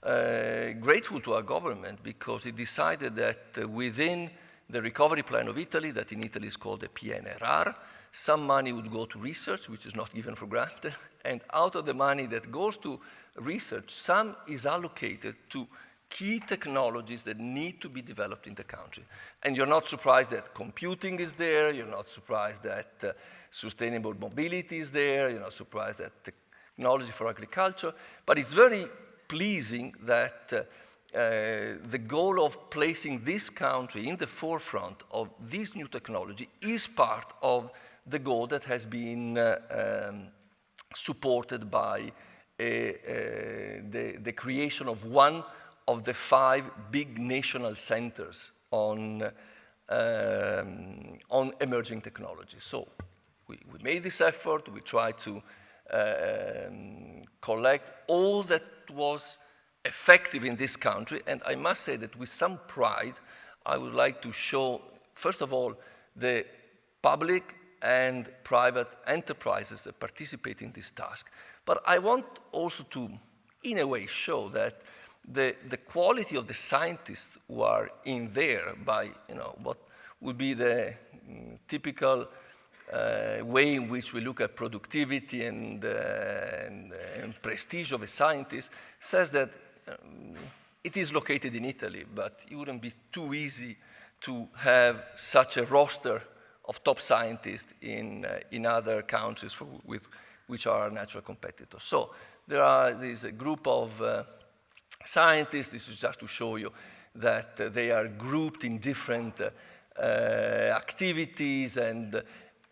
grateful to our government because it decided that within the recovery plan of Italy, that in Italy is called the PNRR, some money would go to research, which is not given for granted, and out of the money that goes to research, some is allocated to key technologies that need to be developed in the country. And you're not surprised that computing is there, you're not surprised that sustainable mobility is there, you're not surprised that technology for agriculture, but it's very pleasing that the goal of placing this country in the forefront of this new technology is part of the goal that has been supported by the creation of one of the 5 big national centers on emerging technologies. So we made this effort, we tried to collect all that was effective in this country, and I must say that with some pride, I would like to show, first of all, the public and private enterprises that participate in this task. But I want also to, in a way, show that the quality of the scientists who are in there by, what would be the typical way in which we look at productivity and prestige of a scientist says that it is located in Italy, but it wouldn't be too easy to have such a roster of top scientists in other countries which are our natural competitors. So there is a group of scientists. This is just to show you that they are grouped in different activities, and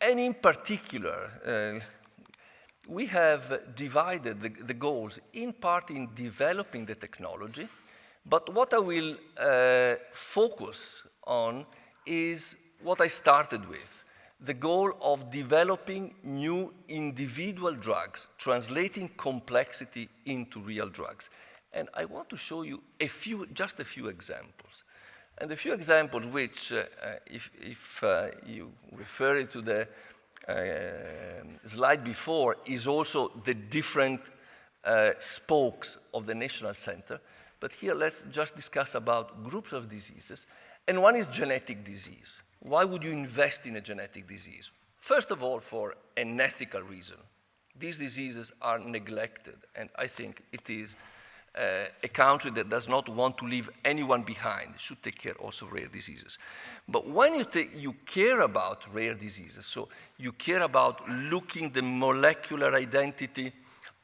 in particular, we have divided the goals in part in developing the technology, but what I will focus on is what I started with, the goal of developing new individual drugs, translating complexity into real drugs. And I want to show you just a few examples. And a few examples which, if you refer to the slide before, is also the different spokes of the National Center. But here let's just discuss about groups of diseases. And one is genetic disease. Why would you invest in a genetic disease? First of all, for an ethical reason. These diseases are neglected, and I think it is a country that does not want to leave anyone behind, should take care also of rare diseases. But when you care about rare diseases, so you care about looking the molecular identity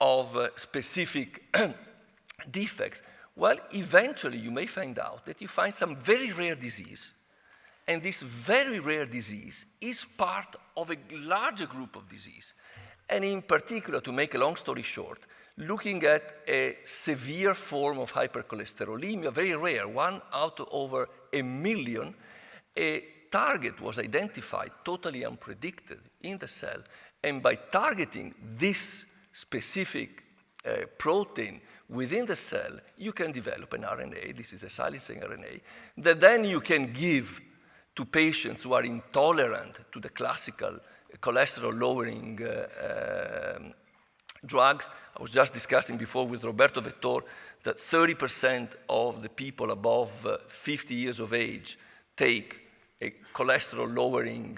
of specific defects, Well, eventually you may find out that you find some very rare disease, and this very rare disease is part of a larger group of disease. And in particular, to make a long story short, looking at a severe form of hypercholesterolemia, very rare, 1 out of over 1 million, a target was identified, totally unpredicted in the cell. And by targeting this specific protein within the cell, you can develop an RNA, this is a silencing RNA, that then you can give to patients who are intolerant to the classical cholesterol-lowering drugs. I was just discussing before with Roberto Vettor that 30% of the people above 50 years of age take a cholesterol-lowering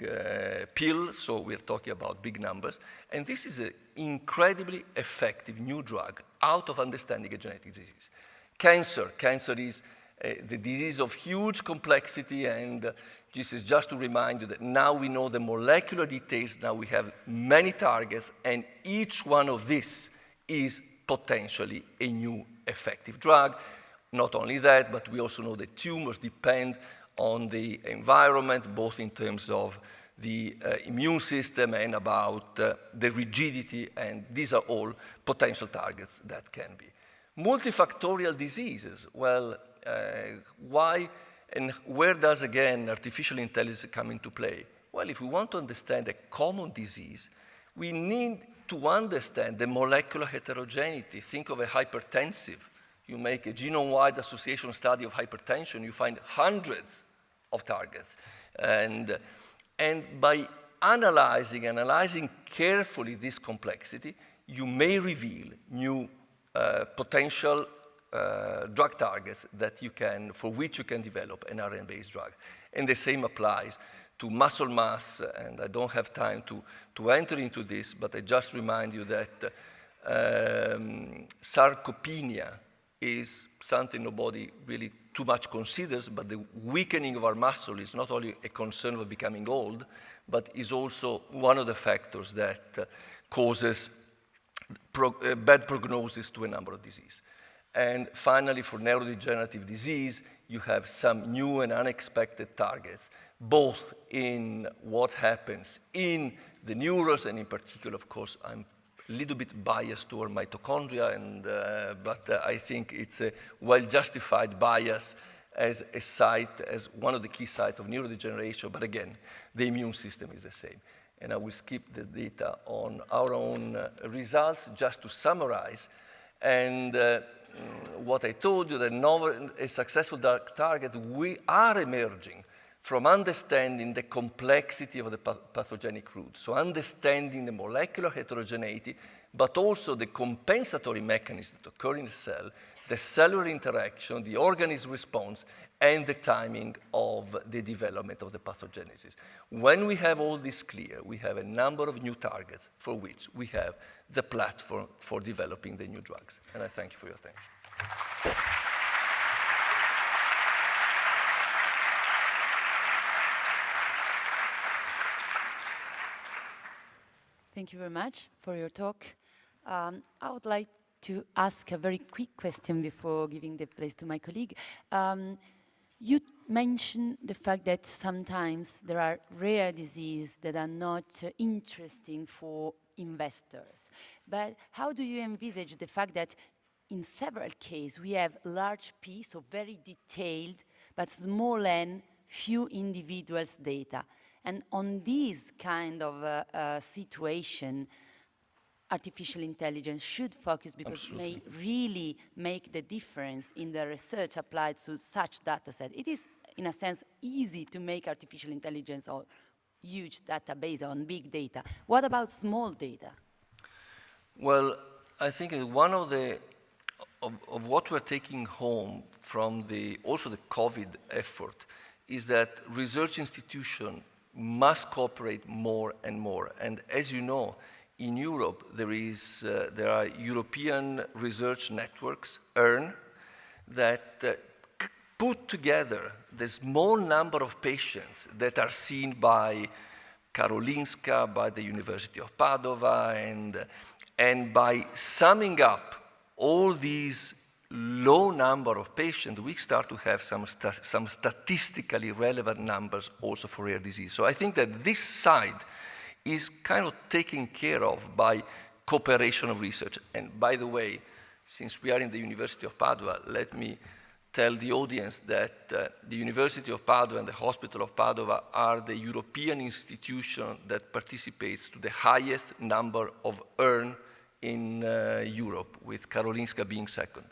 pill, so we're talking about big numbers. And this is an incredibly effective new drug out of understanding a genetic disease. Cancer is the disease of huge complexity, and this is just to remind you that now we know the molecular details, now we have many targets, and each one of these is potentially a new effective drug. Not only that, but we also know that tumors depend on the environment, both in terms of the immune system and about the rigidity, and these are all potential targets that can be. Multifactorial diseases, well, why and where does, again, artificial intelligence come into play? Well, if we want to understand a common disease, we need to understand the molecular heterogeneity. Think of a hypertensive. You make a genome-wide association study of hypertension, you find hundreds of targets. And by analyzing carefully this complexity, you may reveal new potential drug targets that for which you can develop an RNA-based drug. And the same applies to muscle mass, and I don't have time to enter into this, but I just remind you that sarcopenia is something nobody really too much considers, but the weakening of our muscle is not only a concern of becoming old, but is also one of the factors that causes bad prognosis to a number of diseases. And finally, for neurodegenerative disease, you have some new and unexpected targets, both in what happens in the neurons, and in particular, of course, I'm a little bit biased toward mitochondria, but I think it's a well-justified bias as a site, as one of the key sites of neurodegeneration, but again, the immune system is the same. And I will skip the data on our own results just to summarize. And what I told you, that a successful drug target, we are emerging from understanding the complexity of the pathogenic route. So understanding the molecular heterogeneity, but also the compensatory mechanisms that occur in the cell, the cellular interaction, the organism response, and the timing of the development of the pathogenesis. When we have all this clear, we have a number of new targets for which we have the platform for developing the new drugs. And I thank you for your attention. Thank you very much for your talk. I would like to ask a very quick question before giving the place to my colleague. You mentioned the fact that sometimes there are rare diseases that are not interesting for investors. But how do you envisage the fact that in several cases we have large piece of very detailed but small n, few individuals data? And on this kind of situation, artificial intelligence should focus because it may really make the difference in the research applied to such data set. It is, in a sense, easy to make artificial intelligence or huge database on big data. What about small data? Well, I think one of what we're taking home from also the COVID effort is that research institutions must cooperate more and more. And as you know, in Europe, there are European research networks, EARN, that put together the small number of patients that are seen by Karolinska, by the University of Padova, and by summing up all these low number of patients, we start to have some statistically relevant numbers also for rare disease. So I think that this side is kind of taken care of by cooperation of research. And by the way, since we are in the University of Padua, let me tell the audience that the University of Padua and the Hospital of Padua are the European institution that participates to the highest number of urn in Europe, with Karolinska being second.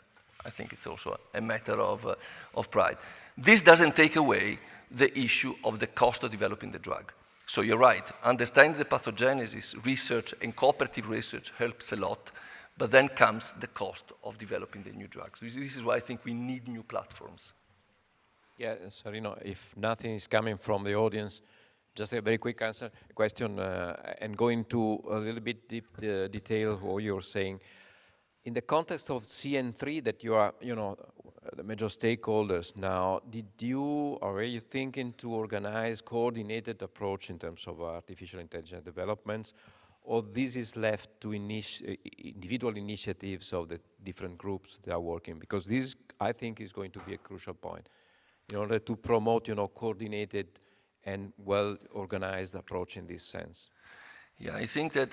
I think it's also a matter of pride. This doesn't take away the issue of the cost of developing the drug. So you're right, understanding the pathogenesis, research and cooperative research helps a lot, but then comes the cost of developing the new drugs. This is why I think we need new platforms. Yeah, Serino, if nothing is coming from the audience, just a very quick question, and go into a little bit deep detail what you're saying. In the context of CN3 that you are, the major stakeholders now, did you or are you thinking to organize coordinated approach in terms of artificial intelligence developments, or this is left to individual initiatives of the different groups that are working? Because this, I think, is going to be a crucial point in order to promote, coordinated and well-organized approach in this sense. Yeah, I think that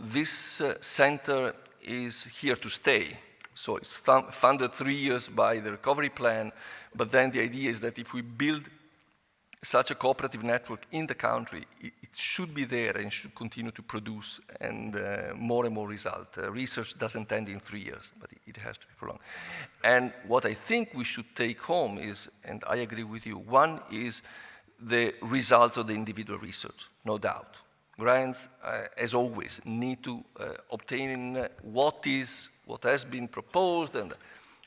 this center is here to stay. So it's funded 3 years by the recovery plan, but then the idea is that if we build such a cooperative network in the country, it should be there and should continue to produce and more result. Research doesn't end in 3 years, but it has to be prolonged. And what I think we should take home is, and I agree with you, one is the results of the individual research, no doubt. Grants, as always, need to obtain what has been proposed,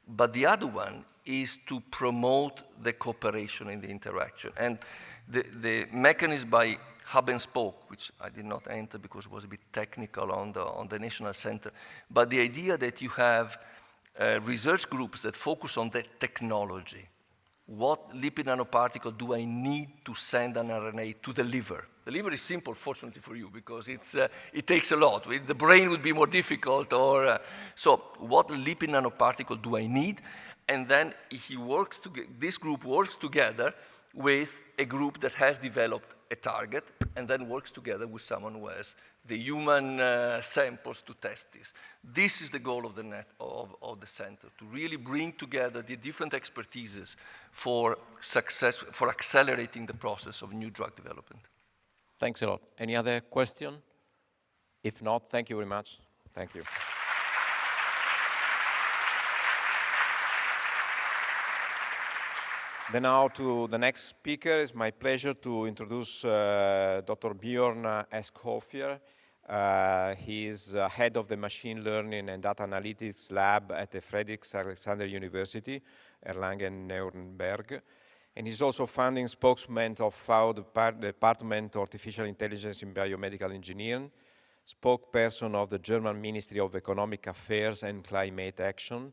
but the other one is to promote the cooperation and the interaction. And the mechanism by hub and spoke, which I did not enter because it was a bit technical on the National Center, but the idea that you have research groups that focus on the technology. What lipid nanoparticle do I need to send an RNA to the liver? The liver is simple, fortunately for you, because it takes a lot. The brain would be more difficult. So what lipid nanoparticle do I need? And then this group works together with a group that has developed a target and then works together with someone who has the human samples to test this. This is the goal of the center, to really bring together the different expertises for accelerating the process of new drug development. Thanks a lot. Any other question? If not, thank you very much. Thank you. Then now to the next speaker. It's my pleasure to introduce Dr. Björn Eskhofer. He is head of the Machine Learning and Data Analytics Lab at the Friedrich-Alexander University, Erlangen-Nuremberg. And he's also founding spokesman of FAO, the Department of Artificial Intelligence in Biomedical Engineering, spokesperson of the German Ministry of Economic Affairs and Climate Action,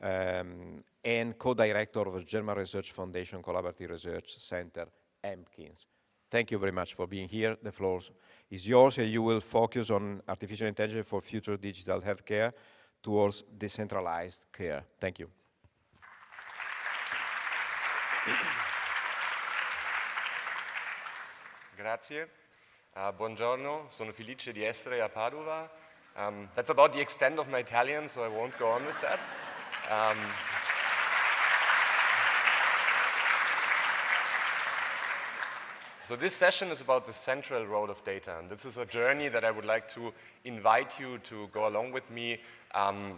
and co-director of the German Research Foundation Collaborative Research Center, EMKINS. Thank you very much for being here. The floor is yours, and you will focus on artificial intelligence for future digital healthcare towards decentralized care. Thank you. Grazie. Buongiorno, sono felice di essere a Padova. That's about the extent of my Italian, so I won't go on with that. So this session is about the central role of data, and this is a journey that I would like to invite you to go along with me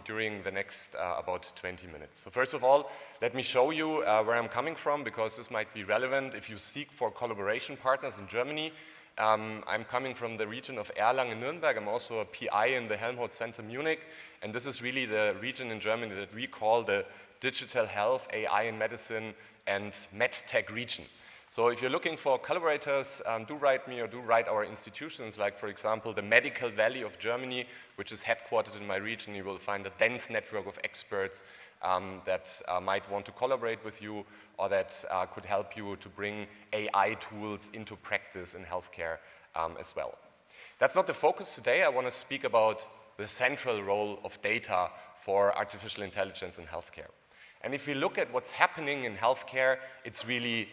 during the next about 20 minutes. So first of all, let me show you where I'm coming from, because this might be relevant if you seek for collaboration partners in Germany. I'm coming from the region of Erlangen-Nuremberg. I'm also a PI in the Helmholtz Center Munich, and this is really the region in Germany that we call the digital health, AI in medicine, and medtech region. So if you're looking for collaborators, do write me or do write our institutions, like for example the Medical Valley of Germany, which is headquartered in my region. You will find a dense network of experts that might want to collaborate with you, or that could help you to bring AI tools into practice in healthcare as well. That's not the focus today. I want to speak about the central role of data for artificial intelligence in healthcare. And if we look at what's happening in healthcare, it's really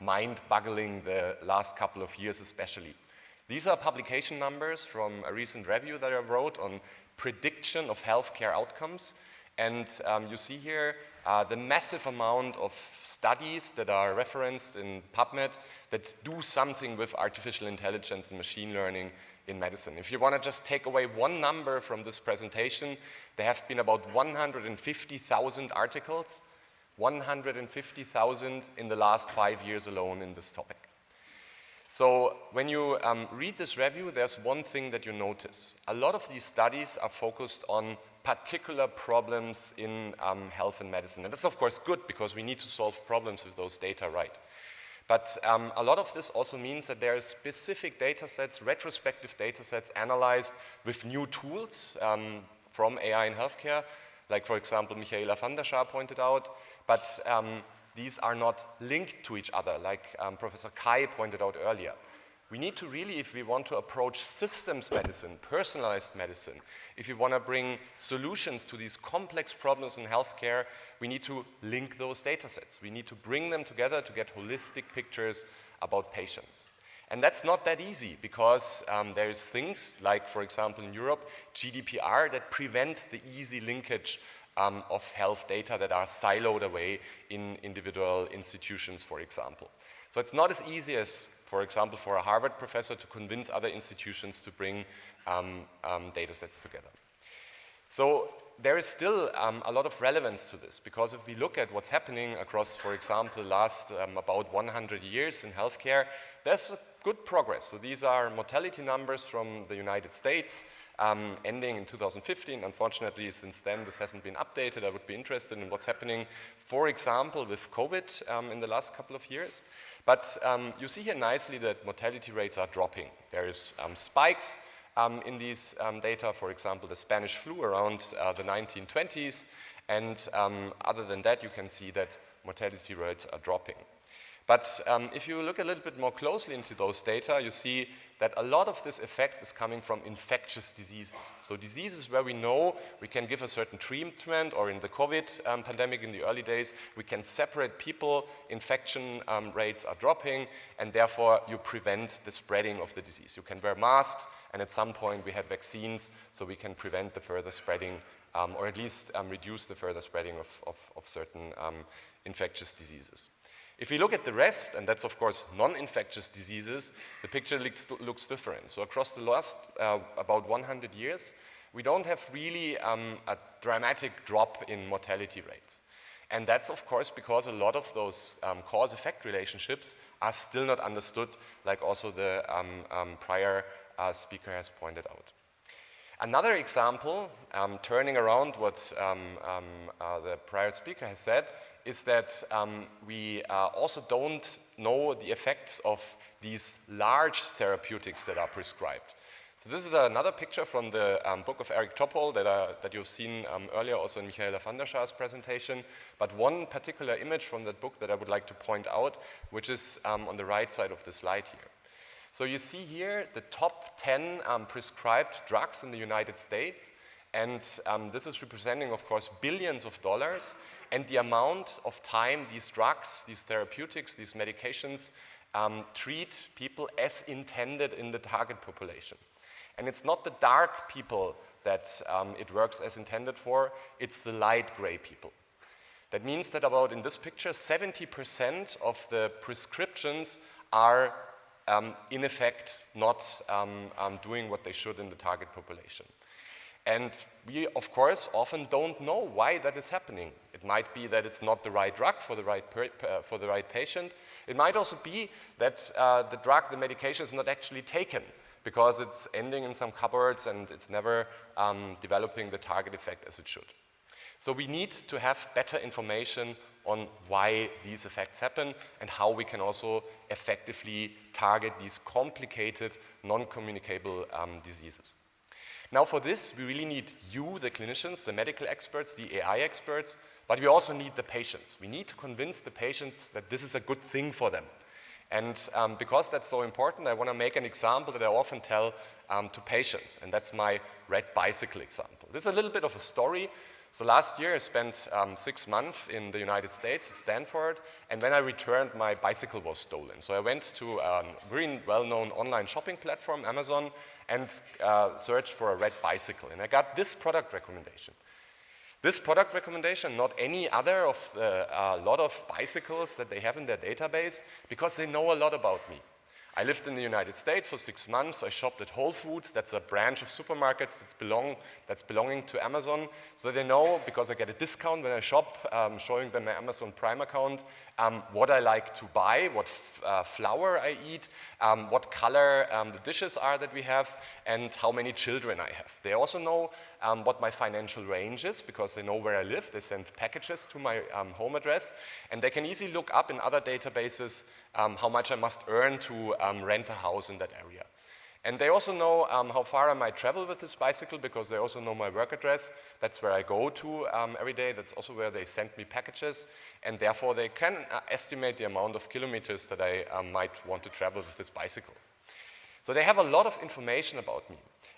mind-boggling the last couple of years especially. These are publication numbers from a recent review that I wrote on prediction of healthcare outcomes. And you see here the massive amount of studies that are referenced in PubMed that do something with artificial intelligence and machine learning in medicine. If you want to just take away one number from this presentation, there have been about 150,000 articles, 150,000 in the last 5 years alone in this topic. So when you read this review, there's one thing that you notice. A lot of these studies are focused on particular problems in health and medicine. And that's of course good because we need to solve problems with those data right. But a lot of this also means that there are specific data sets, retrospective data sets analyzed with new tools from AI in healthcare, like for example Michaela van der Schaar pointed out, but these are not linked to each other, like Professor Kai pointed out earlier. We need to really, if we want to approach systems medicine, personalized medicine, if we want to bring solutions to these complex problems in healthcare, we need to link those data sets. We need to bring them together to get holistic pictures about patients. And that's not that easy because there's things like, for example, in Europe, GDPR that prevent the easy linkage of health data that are siloed away in individual institutions, for example. So it's not as easy as, for example, for a Harvard professor to convince other institutions to bring data sets together. So there is still a lot of relevance to this because if we look at what's happening across, for example, the last about 100 years in healthcare, there's good progress. So these are mortality numbers from the United States ending in 2015. Unfortunately, since then, this hasn't been updated. I would be interested in what's happening, for example, with COVID in the last couple of years. But you see here nicely that mortality rates are dropping. There is spikes in these data, for example, the Spanish flu around the 1920s. And other than that, you can see that mortality rates are dropping. But if you look a little bit more closely into those data, you see that a lot of this effect is coming from infectious diseases. So diseases where we know we can give a certain treatment, or in the COVID pandemic in the early days, we can separate people, infection rates are dropping, and therefore you prevent the spreading of the disease. You can wear masks, and at some point we had vaccines, so we can prevent the further spreading, or at least reduce the further spreading of certain infectious diseases. If we look at the rest, and that's of course non-infectious diseases, the picture looks different. So across the last about 100 years, we don't have really a dramatic drop in mortality rates. And that's of course because a lot of those cause-effect relationships are still not understood, like also the prior speaker has pointed out. Another example, turning around what the prior speaker has said, is that we also don't know the effects of these large therapeutics that are prescribed. So this is another picture from the book of Eric Topol that you've seen earlier also in Michaela van der Schaar's presentation. But one particular image from that book that I would like to point out, which is on the right side of the slide here. So you see here the top 10 prescribed drugs in the United States. And this is representing, of course, billions of dollars. And the amount of time these drugs, these therapeutics, these medications treat people as intended in the target population. And it's not the dark people that it works as intended for, it's the light gray people. That means that about, in this picture, 70% of the prescriptions are in effect not doing what they should in the target population. And we, of course, often don't know why that is happening. It might be that it's not the right drug for the right patient. It might also be that the drug, the medication is not actually taken because it's ending in some cupboards and it's never developing the target effect as it should. So we need to have better information on why these effects happen and how we can also effectively target these complicated, non-communicable diseases. Now for this, we really need you, the clinicians, the medical experts, the AI experts, but we also need the patients. We need to convince the patients that this is a good thing for them. And because that's so important, I want to make an example that I often tell to patients, and that's my red bicycle example. This is a little bit of a story. So last year I spent 6 months in the United States at Stanford, and when I returned, my bicycle was stolen. So I went to a very well-known online shopping platform, Amazon, and searched for a red bicycle, and I got this product recommendation. This product recommendation, not any other of the lot of bicycles that they have in their database, because they know a lot about me. I lived in the United States for 6 months. I shopped at Whole Foods. That's a branch of supermarkets that's belonging to Amazon. So they know, because I get a discount when I shop, showing them my Amazon Prime account, what I like to buy, what flour I eat, what color the dishes are that we have, and how many children I have. They also know what my financial range is, because they know where I live. They send packages to my home address, and they can easily look up in other databases how much I must earn to rent a house in that area. And they also know how far I might travel with this bicycle, because they also know my work address. That's where I go to every day. That's also where they send me packages, and therefore they can estimate the amount of kilometers that I might want to travel with this bicycle. So they have a lot of information about me,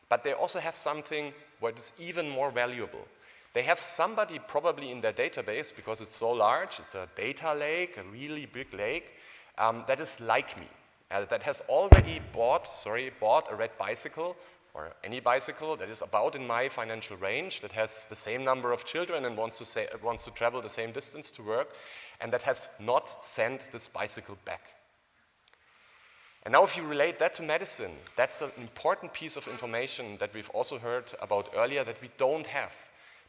but they also have something what is even more valuable. They have somebody probably in their database, because it's so large, it's a data lake, a really big lake, that is like me, that has already bought a red bicycle, or any bicycle that is about in my financial range, that has the same number of children and wants to travel the same distance to work, and that has not sent this bicycle back. And now if you relate that to medicine, that's an important piece of information that we've also heard about earlier that we don't have.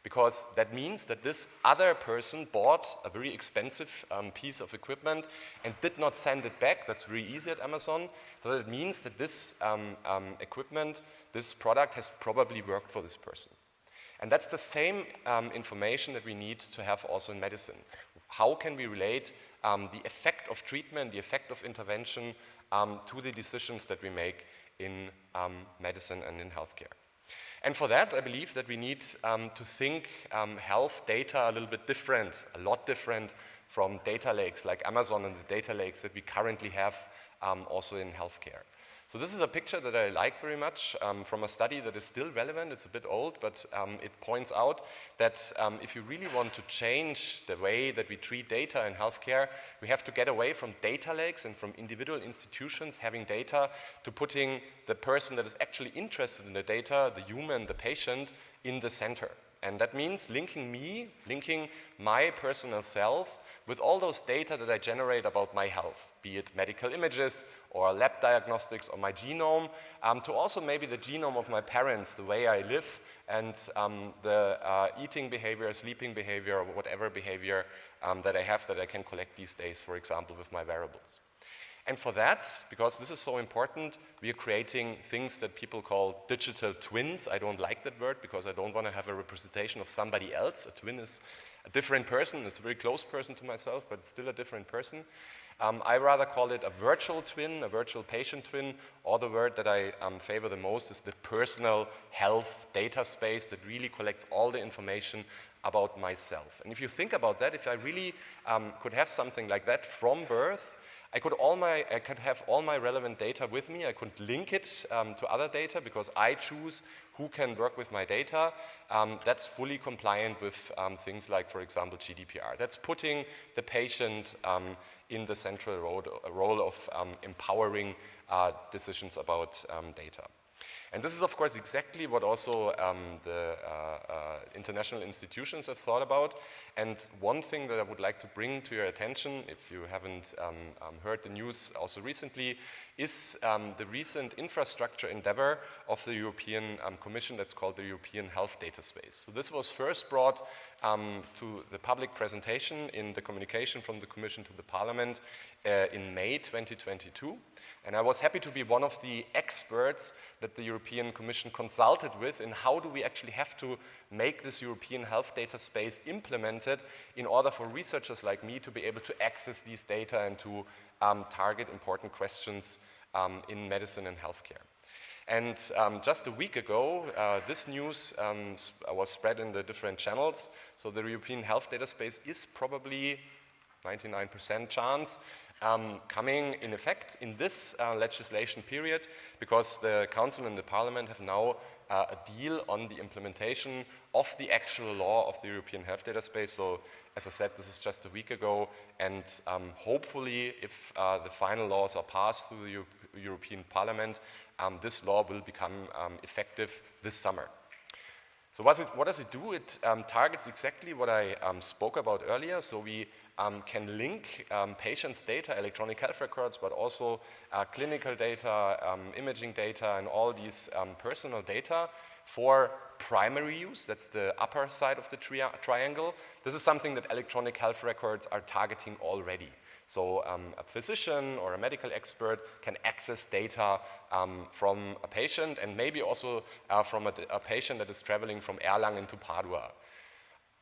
Because that means that this other person bought a very expensive piece of equipment and did not send it back. That's very easy at Amazon. So that means that this equipment, this product has probably worked for this person. And that's the same information that we need to have also in medicine. How can we relate the effect of treatment, the effect of intervention to the decisions that we make in medicine and in healthcare? And for that, I believe that we need to think health data a little bit different, a lot different from data lakes like Amazon and the data lakes that we currently have also in healthcare. So this is a picture that I like very much from a study that is still relevant. It's a bit old, but it points out that if you really want to change the way that we treat data in healthcare, we have to get away from data lakes and from individual institutions having data to putting the person that is actually interested in the data, the human, the patient, in the center. And that means linking my personal self with all those data that I generate about my health, be it medical images or lab diagnostics or my genome, to also maybe the genome of my parents, the way I live, and the eating behavior, sleeping behavior, or whatever behavior that I have that I can collect these days, for example, with my wearables. And for that, because this is so important, we are creating things that people call digital twins. I don't like that word because I don't want to have a representation of somebody else. A twin is a different person. It's a very close person to myself, but it's still a different person. I rather call it a virtual twin, a virtual patient twin, or the word that I favor the most is the personal health data space that really collects all the information about myself. And if you think about that, if I really could have something like that from birth, I could have all my relevant data with me. I could link it to other data because I choose who can work with my data. That's fully compliant with things like, for example, GDPR. That's putting the patient in the central role of empowering decisions about data. And this is, of course, exactly what also the international institutions have thought about. And one thing that I would like to bring to your attention, if you haven't heard the news also recently, is the recent infrastructure endeavor of the European Commission that's called the European Health Data Space. So this was first brought to the public presentation in the communication from the Commission to the Parliament in May 2022. And I was happy to be one of the experts that the European Commission consulted with in how do we actually have to make this European health data space implemented in order for researchers like me to be able to access these data and to target important questions in medicine and healthcare. And just a week ago, this news was spread in the different channels. So the European health data space is probably 99% chance coming in effect in this legislation period, because the Council and the Parliament have now a deal on the implementation of the actual law of the European Health Data Space. So, as I said, this is just a week ago, and hopefully, if the final laws are passed through the European Parliament, this law will become effective this summer. So what does it do? It targets exactly what I spoke about earlier. So we can link patients' data, electronic health records, but also clinical data, imaging data, and all these personal data for primary use. That's the upper side of the triangle. This is something that electronic health records are targeting already. So a physician or a medical expert can access data from a patient, and maybe also from a patient that is traveling from Erlangen to Padua.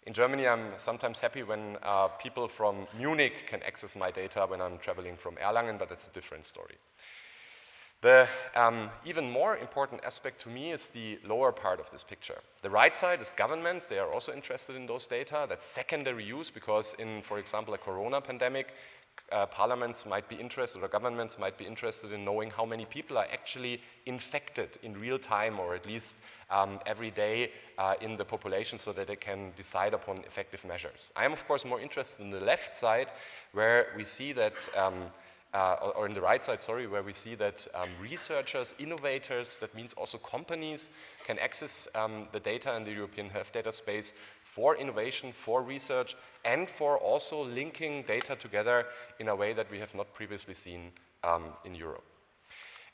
In Germany, I'm sometimes happy when people from Munich can access my data when I'm traveling from Erlangen, but that's a different story. The even more important aspect to me is the lower part of this picture. The right side is governments. They are also interested in those data. That's secondary use, because in, for example, a corona pandemic, parliaments might be interested, or governments might be interested in knowing how many people are actually infected in real time, or at least every day in the population, so that they can decide upon effective measures. I am, of course, more interested in the left side, where we see that or in the right side, sorry, where we see that researchers, innovators, that means also companies, can access the data in the European Health Data Space for innovation, for research, and for also linking data together in a way that we have not previously seen in Europe.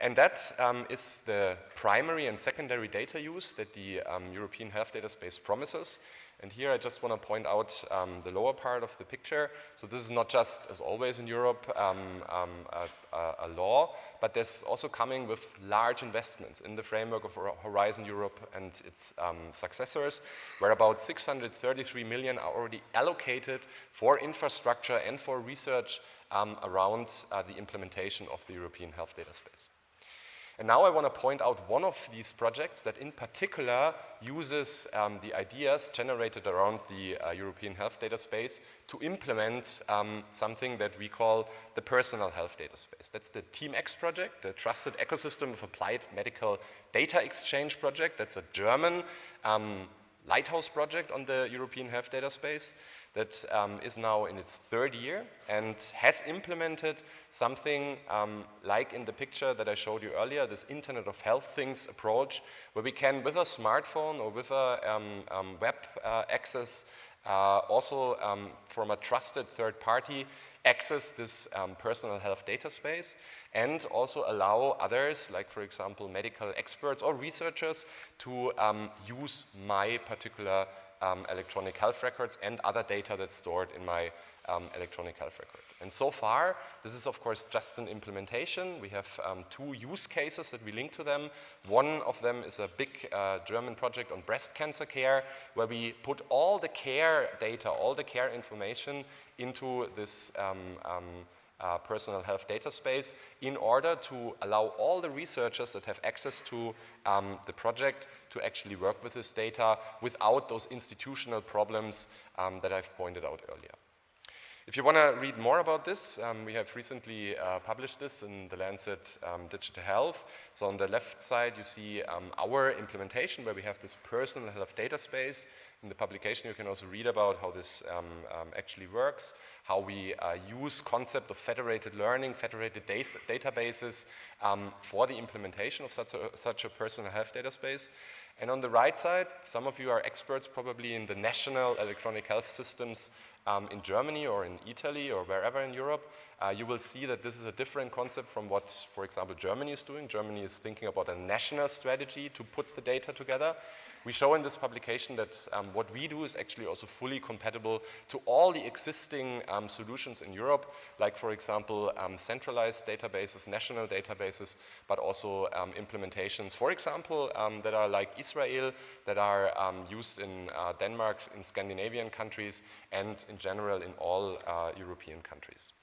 And that is the primary and secondary data use that the European Health Data Space promises. And here I just want to point out the lower part of the picture. So this is not just, as always in Europe, a law, but there's also coming with large investments in the framework of Horizon Europe and its successors, where about 633 million are already allocated for infrastructure and for research around the implementation of the European Health Data Space. And now I want to point out one of these projects that in particular uses the ideas generated around the European Health Data Space to implement something that we call the Personal Health Data Space. That's the TeamX project, the Trusted Ecosystem of Applied Medical Data Exchange project. That's a German lighthouse project on the European Health Data Space that is now in its third year and has implemented something like in the picture that I showed you earlier, this Internet of Health Things approach, where we can, with a smartphone or with a web access, also from a trusted third party, access this personal health data space, and also allow others, like for example medical experts or researchers, to use my particular electronic health records and other data that's stored in my electronic health record. And so far, this is of course just an implementation. We have two use cases that we link to them. One of them is a big German project on breast cancer care, where we put all the care data, all the care information into this personal health data space in order to allow all the researchers that have access to the project to actually work with this data without those institutional problems that I've pointed out earlier. If you want to read more about this, we have recently published this in the Lancet Digital Health. So on the left side you see our implementation, where we have this personal health data space. In the publication you can also read about how this actually works, how we use concept of federated learning, federated databases for the implementation of such a personal health data space. And on the right side, some of you are experts probably in the national electronic health systems in Germany or in Italy or wherever in Europe. You will see that this is a different concept from what, for example, Germany is doing. Germany is thinking about a national strategy to put the data together. We show in this publication that what we do is actually also fully compatible to all the existing solutions in Europe, like for example centralized databases, national databases, but also implementations, for example, that are like Israel, that are used in Denmark, in Scandinavian countries, and in general in all European countries.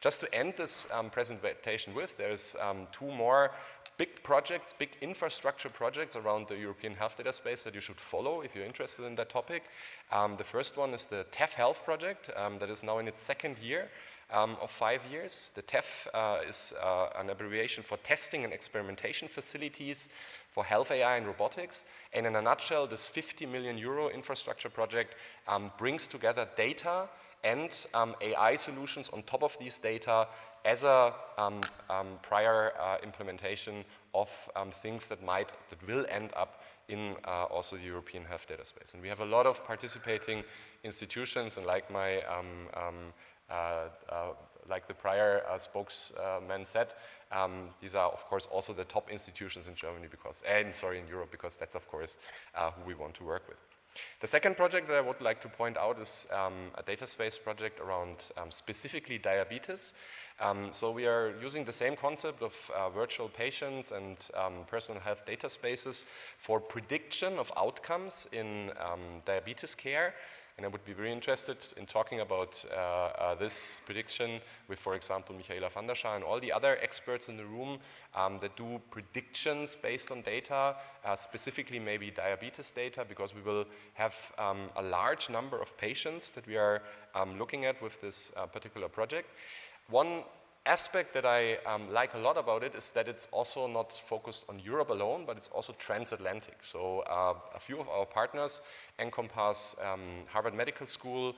Just to end this presentation with, there's two more big projects, big infrastructure projects around the European Health Data Space that you should follow if you're interested in that topic. The first one is the TEF Health project that is now in its second year. of 5 years. The TEF is an abbreviation for Testing and Experimentation Facilities for Health AI and Robotics. And in a nutshell, this 50 million euro infrastructure project brings together data and AI solutions on top of these data as a prior implementation of things that will end up in also the European health data space. And we have a lot of participating institutions, and like my like the prior spokesman said, these are of course also the top institutions in Germany in Europe, because that's of course who we want to work with. The second project that I would like to point out is a data space project around specifically diabetes. So we are using the same concept of virtual patients and personal health data spaces for prediction of outcomes in diabetes care. And I would be very interested in talking about this prediction with, for example, Michaela van der Schaar and all the other experts in the room that do predictions based on data, specifically maybe diabetes data, because we will have a large number of patients that we are looking at with this particular project. One aspect that I like a lot about it is that it's also not focused on Europe alone, but it's also transatlantic. So a few of our partners encompass Harvard Medical School,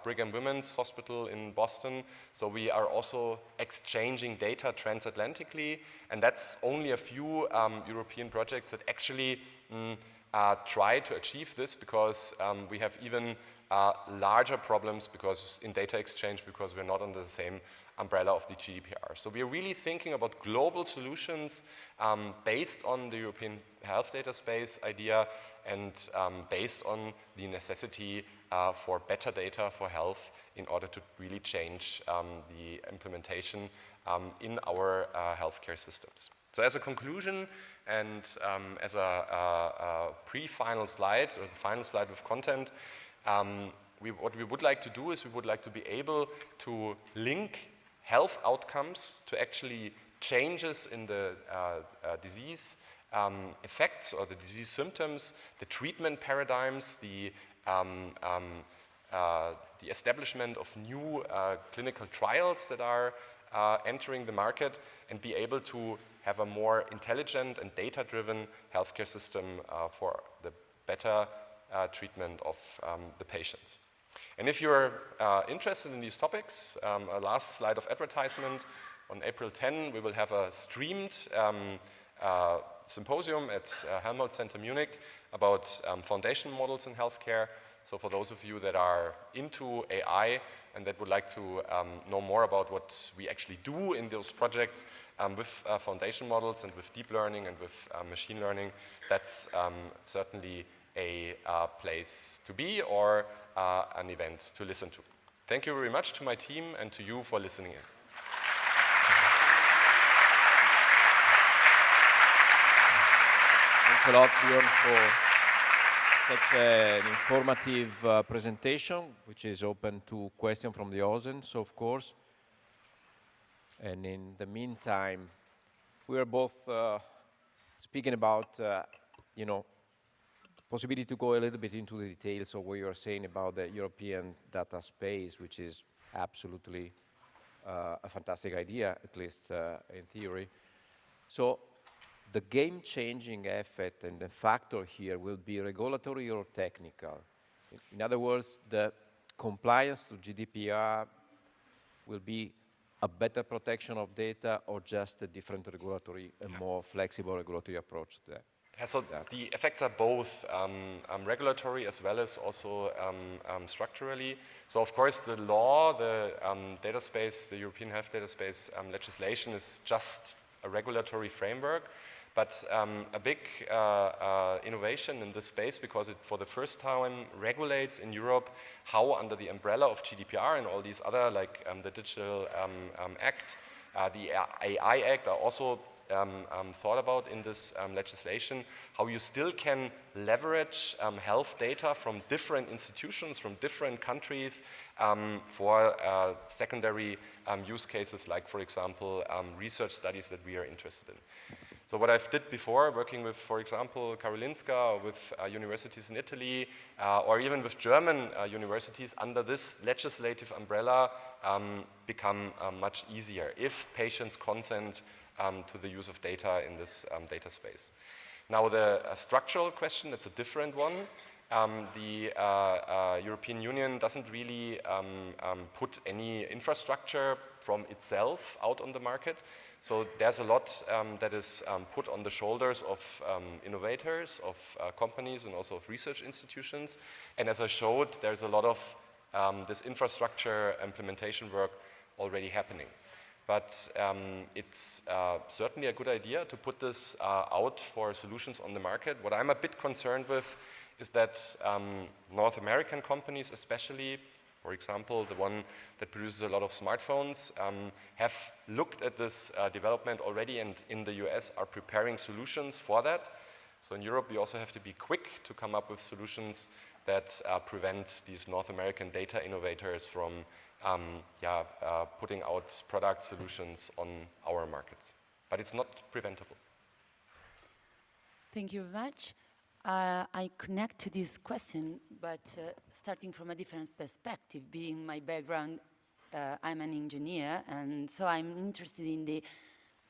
Brigham Women's Hospital in Boston. So we are also exchanging data transatlantically, and that's only a few European projects that actually try to achieve this, because we have even larger problems because in data exchange, because we're not under the same umbrella of the GDPR. So we are really thinking about global solutions based on the European health data space idea and based on the necessity for better data for health in order to really change the implementation in our healthcare systems. So as a conclusion and as a pre-final slide, or the final slide with content, what we would like to do is we would like to be able to link health outcomes to actually changes in the disease effects or the disease symptoms, the treatment paradigms, the establishment of new clinical trials that are entering the market, and be able to have a more intelligent and data-driven healthcare system for the better treatment of the patients. And if you're interested in these topics, a last slide of advertisement. On April 10, we will have a streamed symposium at Helmholtz Center Munich about foundation models in healthcare. So for those of you that are into AI and that would like to know more about what we actually do in those projects with foundation models and with deep learning and with machine learning, that's certainly a place to be, or an event to listen to. Thank you very much to my team and to you for listening in. Thanks a lot, Björn, for such an informative presentation, which is open to questions from the audience, of course. And in the meantime, we are both speaking about, possibility to go a little bit into the details of what you are saying about the European data space, which is absolutely a fantastic idea, at least in theory. So the game-changing effect and the factor here will be regulatory or technical. In other words, the compliance to GDPR will be a better protection of data, or just a different regulatory, a more flexible regulatory approach to that. Yeah, so the effects are both regulatory as well as also structurally. So of course the law, the data space, the European health data space legislation is just a regulatory framework, but a big innovation in this space, because it for the first time regulates in Europe how, under the umbrella of GDPR and all these other, like the Digital Act, the AI Act, are also thought about in this legislation, how you still can leverage health data from different institutions, from different countries for secondary use cases like, for example, research studies that we are interested in. So what I've did before, working with, for example, Karolinska, or with universities in Italy, or even with German universities, under this legislative umbrella become much easier if patients consent to the use of data in this data space. Now the structural question, that's a different one. The European Union doesn't really put any infrastructure from itself out on the market. So there's a lot that is put on the shoulders of innovators, of companies, and also of research institutions. And as I showed, there's a lot of this infrastructure implementation work already happening. But it's certainly a good idea to put this out for solutions on the market. What I'm a bit concerned with is that North American companies especially, for example, the one that produces a lot of smartphones, have looked at this development already, and in the US are preparing solutions for that. So in Europe, we also have to be quick to come up with solutions that prevent these North American data innovators from putting out product solutions on our markets. But it's not preventable. Thank you very much. I connect to this question, but starting from a different perspective. Being my background, I'm an engineer, and so I'm interested in the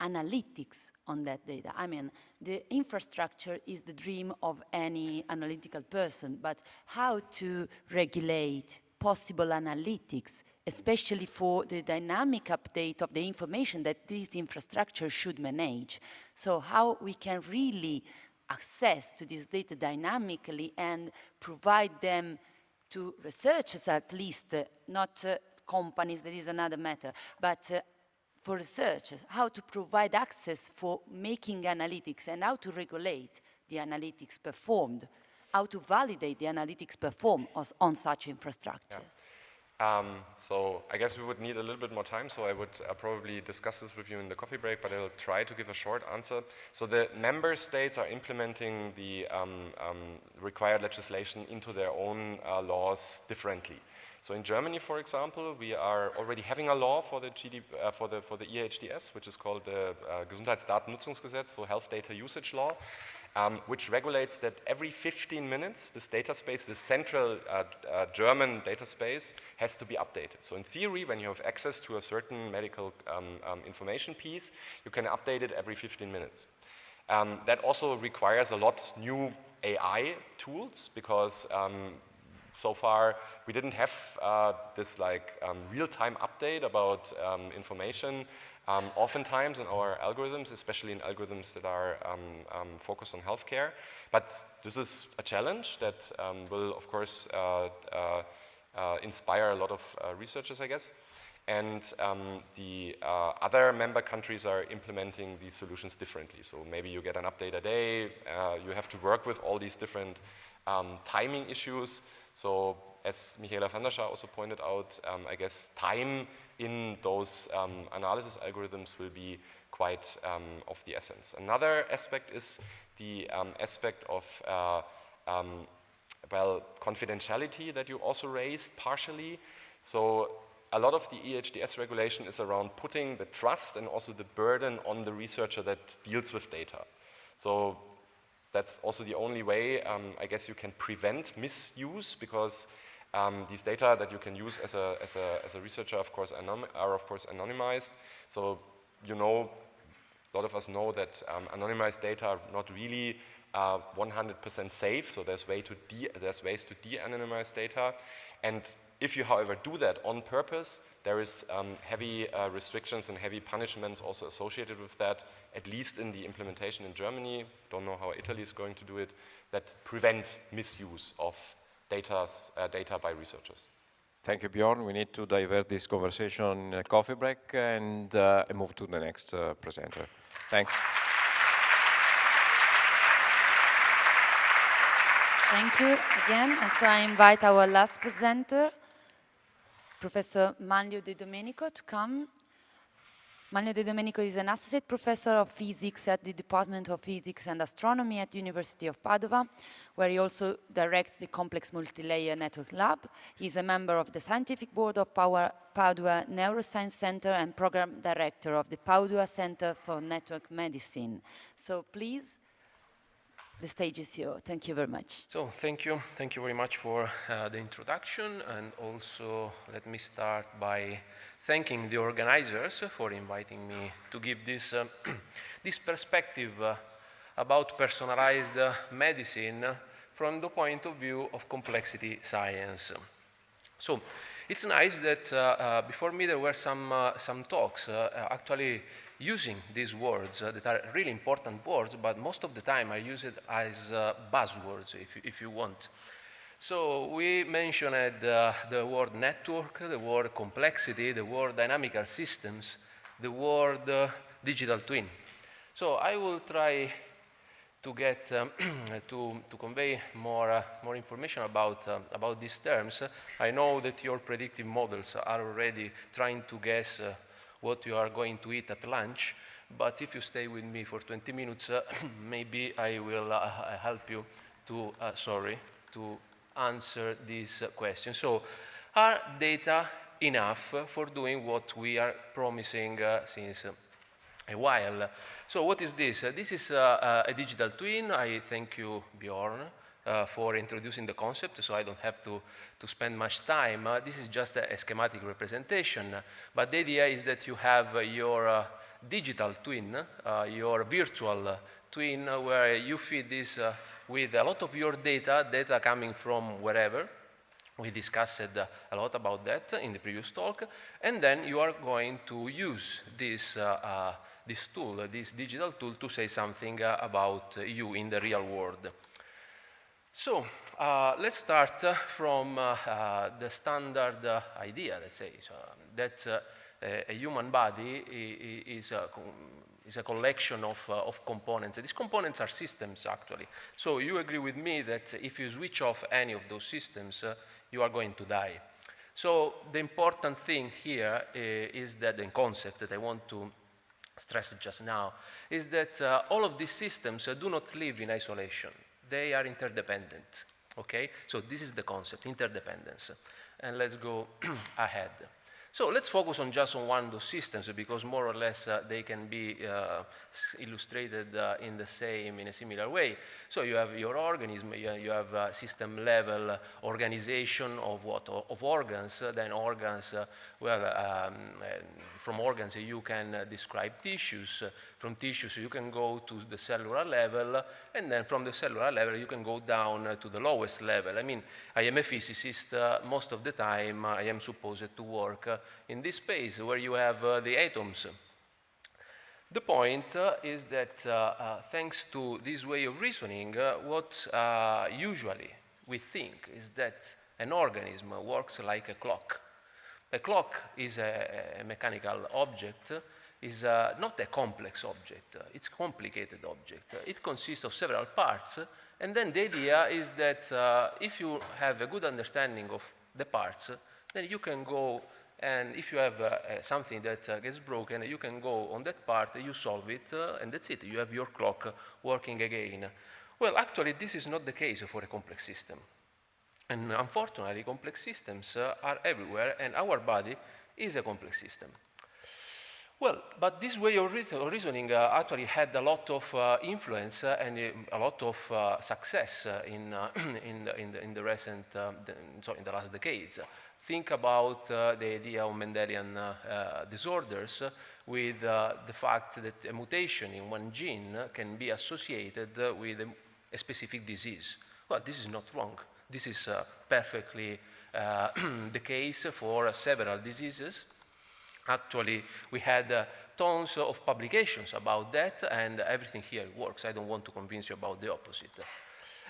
analytics on that data. I mean, the infrastructure is the dream of any analytical person, but how to regulate possible analytics, especially for the dynamic update of the information that this infrastructure should manage. So how we can really access to this data dynamically and provide them to researchers at least, not companies, that is another matter, but for researchers, how to provide access for making analytics and how to regulate the analytics performed, how to validate the analytics performed on such infrastructures. Yeah. So I guess we would need a little bit more time, so I would probably discuss this with you in the coffee break, but I'll try to give a short answer. So the member states are implementing the required legislation into their own laws differently. So in Germany, for example, we are already having a law for the EHDS, which is called the Gesundheitsdatennutzungsgesetz, so Health Data Usage Law, which regulates that every 15 minutes, this data space, the central German data space, has to be updated. So in theory, when you have access to a certain medical information piece, you can update it every 15 minutes. That also requires a lot new AI tools, because so far we didn't have this real-time update about information oftentimes in our algorithms, especially in algorithms that are focused on healthcare. But this is a challenge that will, of course, inspire a lot of researchers, I guess. And the other member countries are implementing these solutions differently. So maybe you get an update a day, you have to work with all these different timing issues. So as Michaela van der Schaar also pointed out, I guess time in those analysis algorithms will be quite of the essence. Another aspect is the aspect of confidentiality that you also raised partially. So a lot of the EHDS regulation is around putting the trust and also the burden on the researcher that deals with data. So that's also the only way, I guess, you can prevent misuse, because these data that you can use as a researcher, of course, are of course anonymized. So a lot of us know that anonymized data are not really 100% safe. So there's ways to de-anonymize data, and if you, however, do that on purpose, there is heavy restrictions and heavy punishments also associated with that, at least in the implementation in Germany. Don't know how Italy is going to do it, that prevent misuse of data by researchers. Thank you, Bjorn. We need to divert this conversation in a coffee break and move to the next presenter. Thanks. Thank you again. And so I invite our last presenter, Professor Manlio De Domenico, to come. Manlio De Domenico is an associate professor of physics at the Department of Physics and Astronomy at the University of Padova, where he also directs the Complex Multilayer Network Lab. He's a member of the scientific board of Padua Neuroscience Center and program director of the Padua Center for Network Medicine. So please, the stage is yours. Thank you very much. So thank you very much for the introduction, and also let me start by thanking the organizers for inviting me to give this, this perspective about personalized medicine from the point of view of complexity science. So it's nice that before me there were some talks actually using these words that are really important words, but most of the time I use it as buzzwords, if you want. So we mentioned the word network, the word complexity, the word dynamical systems, the word digital twin. So I will try to get to convey more information about these terms. I know that your predictive models are already trying to guess what you are going to eat at lunch, but if you stay with me for 20 minutes, maybe I will help you to answer this question. So, are data enough for doing what we are promising since a while? So what is this? This is a digital twin. I thank you, Bjorn, for introducing the concept, so I don't have to spend much time. This is just a schematic representation, but the idea is that you have your digital twin, your virtual twin, where you feed this with a lot of your data coming from wherever. We discussed a lot about that in the previous talk, and then you are going to use this tool, this digital tool, to say something about you in the real world. So let's start from the standard idea, let's say, so that a human body is a collection of components. These components are systems, actually. So you agree with me that if you switch off any of those systems, you are going to die. So the important thing here is that the concept that I want to stress just now is that all of these systems do not live in isolation. They are interdependent, okay? So this is the concept, interdependence. And let's go ahead. So let's focus on just on one of those systems, because more or less they can be illustrated in a similar way. So you have your organism, you have system level organization of what? Of organs. Then organs, from organs you can describe tissues. From tissues you can go to the cellular level, and then from the cellular level you can go down to the lowest level. I mean, I am a physicist. Most of the time I am supposed to work in this space where you have the atoms. The point is that thanks to this way of reasoning, what usually we think is that an organism works like a clock. A clock is a mechanical object, is not a complex object, it's a complicated object. It consists of several parts, and then the idea is that if you have a good understanding of the parts, then you can go, and if you have something that gets broken, you can go on that part, you solve it, and that's it. You have your clock working again. Well, actually, this is not the case for a complex system. And unfortunately, complex systems are everywhere, and our body is a complex system. Well, but this way of reasoning actually had a lot of influence and a lot of success in the last decades. Think about the idea of Mendelian disorders with the fact that a mutation in one gene can be associated with a specific disease. Well, this is not wrong. This is perfectly the case for several diseases. Actually, we had tons of publications about that, and everything here works. I don't want to convince you about the opposite.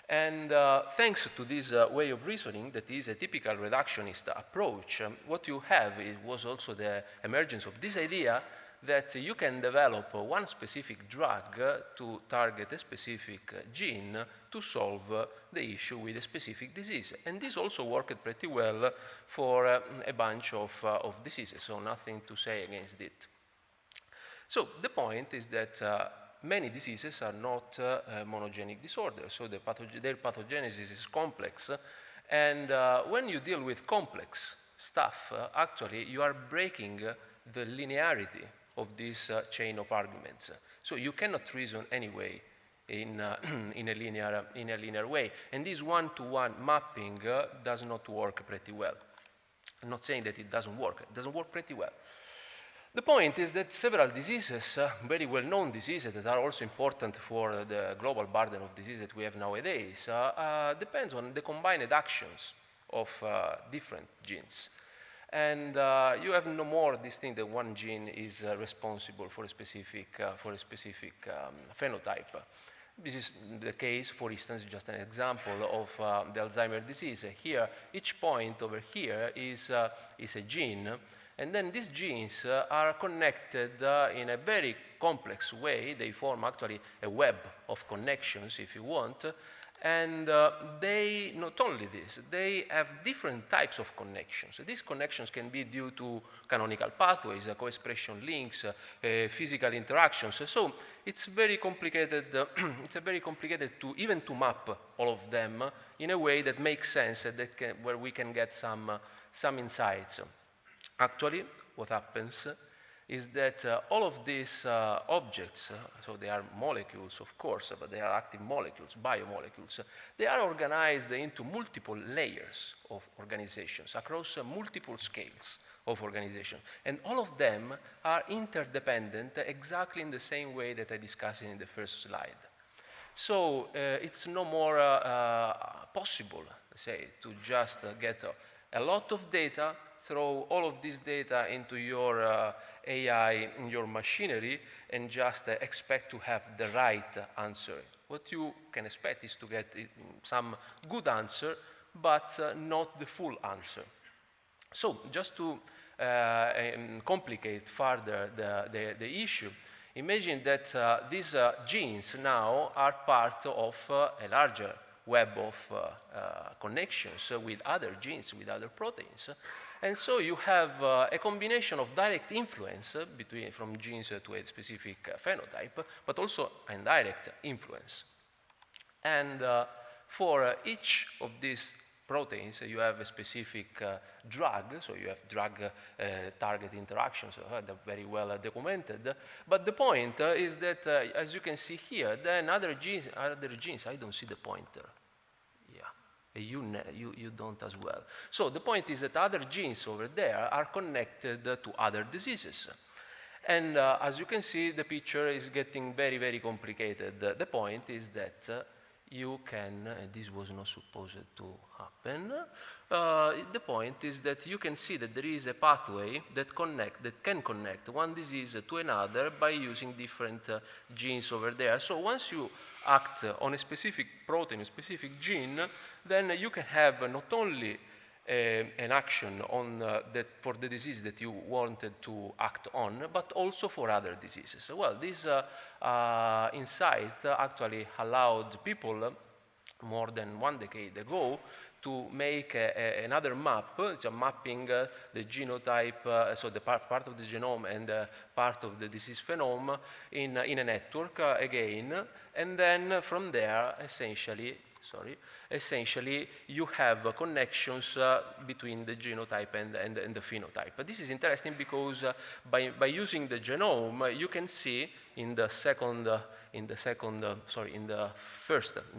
And thanks to this way of reasoning, that is a typical reductionist approach, what you have was also the emergence of this idea that you can develop one specific drug to target a specific gene to solve the issue with a specific disease. And this also worked pretty well for a bunch of diseases, so nothing to say against it. So the point is that many diseases are not monogenic disorders, so their pathogenesis is complex. And when you deal with complex stuff, actually you are breaking the linearity of this chain of arguments. So you cannot reason anyway in a linear way. And this one-to-one mapping does not work pretty well. I'm not saying that it doesn't work. It doesn't work pretty well. The point is that several diseases, very well-known diseases that are also important for the global burden of disease that we have nowadays, depends on the combined actions of different genes. And you have no more this thing that one gene is responsible for a specific phenotype. This is the case, for instance, just an example of the Alzheimer's disease. Here, each point over here is a gene, and then these genes are connected in a very complex way. They form actually a web of connections, if you want. And they, not only this, they have different types of connections. So these connections can be due to canonical pathways, co-expression links, physical interactions. So it's very complicated. It's very complicated to even to map all of them in a way that makes sense, where we can get some insights. Actually, what happens is that all of these objects, so they are molecules, of course, but they are active molecules, biomolecules, they are organized into multiple layers of organizations across multiple scales of organization. And all of them are interdependent exactly in the same way that I discussed in the first slide. So it's no more possible, say, to just get a lot of data, throw all of this data into your AI, in your machinery, and just expect to have the right answer. What you can expect is to get some good answer, but not the full answer. So just to complicate further the issue, imagine that these genes now are part of a larger web of connections with other genes, with other proteins. And so you have a combination of direct influence from genes to a specific phenotype, but also indirect influence. And for each of these proteins, you have a specific drug, so you have drug-target interactions, they're very well documented. But the point is that, as you can see here, then other genes, I don't see the pointer. You don't as well. So the point is that other genes over there are connected to other diseases. And as you can see, the picture is getting very, very complicated. The point is that you can, this was not supposed to happen, the point is that you can see that there is a pathway that can connect one disease to another by using different genes over there. So once you act on a specific protein, a specific gene, then you can have not only an action on for the disease that you wanted to act on, but also for other diseases. Well, this insight actually allowed people more than 1 decade ago to make another map. It's a mapping the genotype, so the part of the genome and part of the disease phenome in a network again, and then from there, essentially you have connections between the genotype and the phenotype. But this is interesting because by using the genome, you can see in the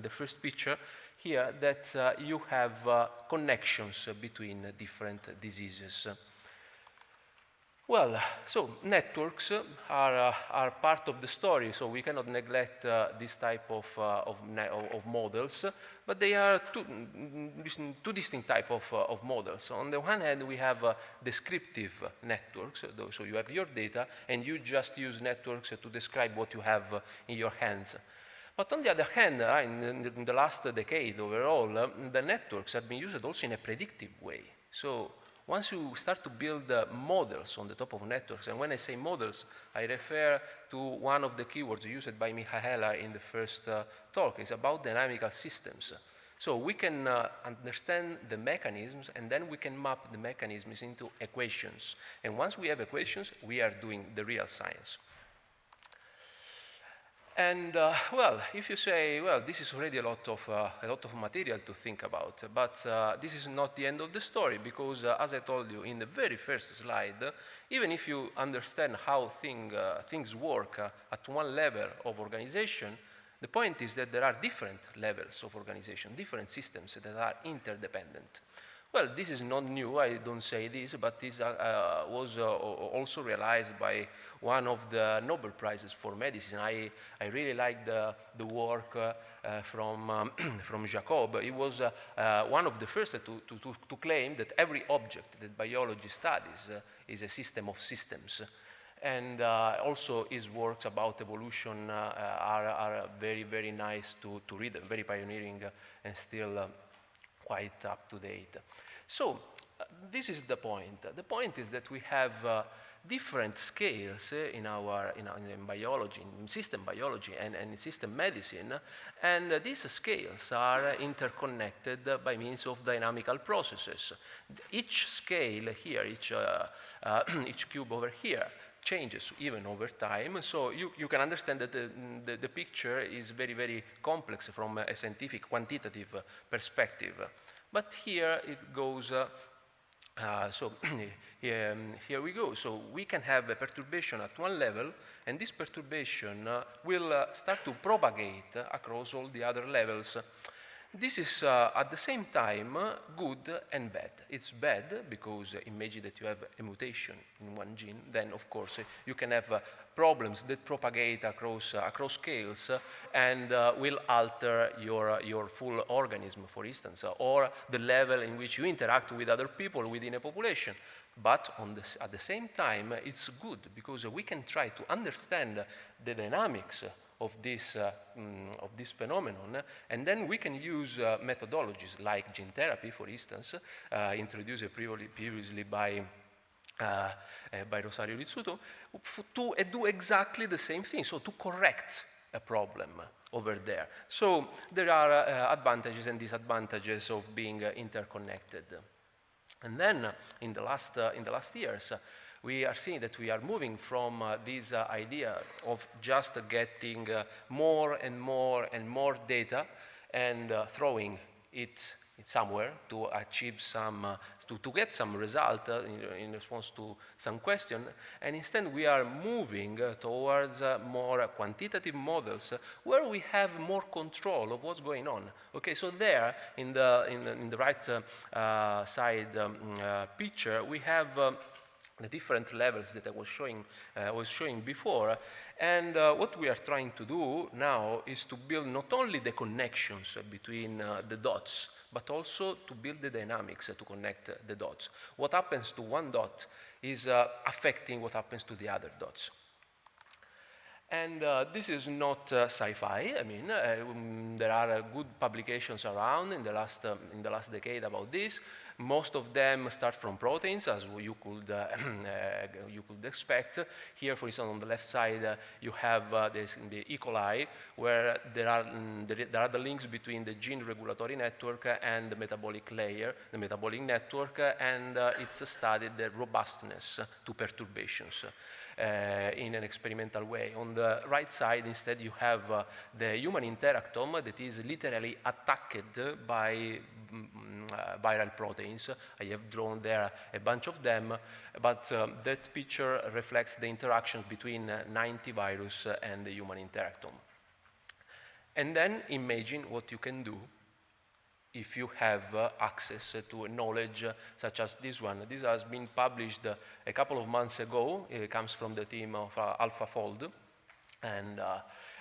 first picture here that you have connections between different diseases. Well, so networks are part of the story, so we cannot neglect this type of models, but they are two distinct types of models. On the one hand, we have descriptive networks, so you have your data, and you just use networks to describe what you have in your hands. But on the other hand, in the last decade overall, the networks have been used also in a predictive way. So once you start to build models on the top of networks, and when I say models, I refer to one of the keywords used by Michaela in the first talk. It's about dynamical systems. So we can understand the mechanisms, and then we can map the mechanisms into equations. And once we have equations, we are doing the real science. And well, if you say, well, this is already a lot of material to think about, but this is not the end of the story, because as I told you in the very first slide, even if you understand how things work at one level of organization, the point is that there are different levels of organization, different systems that are interdependent. Well, this is not new, I don't say this, but this was also realized by one of the Nobel Prizes for Medicine. I really like the work from Jacob. He was one of the first to claim that every object that biology studies is a system of systems. And also his works about evolution are very, very nice to read, very pioneering and still quite up to date. So this is the point. The point is that we have different scales in biology, in system biology and in system medicine, and these scales are interconnected by means of dynamical processes. Each scale here, each cube over here, changes even over time, so you can understand that the picture is very, very complex from a scientific, quantitative perspective. But here it goes, so here we go. So we can have a perturbation at one level, and this perturbation will start to propagate across all the other levels. This is at the same time good and bad. It's bad because imagine that you have a mutation in one gene, then of course you can have problems that propagate across scales and will alter your full organism, for instance, or the level in which you interact with other people within a population. But at the same time, it's good because we can try to understand the dynamics of this phenomenon, and then we can use methodologies like gene therapy, for instance, introduced previously by Rosario Rizzuto, to do exactly the same thing, so to correct a problem over there. So there are advantages and disadvantages of being interconnected. And then in the last years, we are seeing that we are moving from this idea of just getting more and more data and throwing it somewhere to achieve some, to get some result in response to some question, and instead we are moving towards more quantitative models where we have more control of what's going on. Okay, so there in the right side picture we have the different levels that I was showing before, and what we are trying to do now is to build not only the connections between the dots, but also to build the dynamics to connect the dots. What happens to one dot is affecting what happens to the other dots. And this is not sci-fi. I mean, there are good publications around in the last decade about this. Most of them start from proteins, as you could expect. Here, for instance, on the left side, you have the E. coli, where there are the links between the gene regulatory network and the metabolic layer, the metabolic network, and it's studied the robustness to perturbations in an experimental way. On the right side, instead, you have the human interactome that is literally attacked by viral proteins. I have drawn there a bunch of them, but that picture reflects the interaction between 90 virus and the human interactome. And then imagine what you can do if you have access to knowledge such as this one. This has been published a couple of months ago. It comes from the team of AlphaFold, and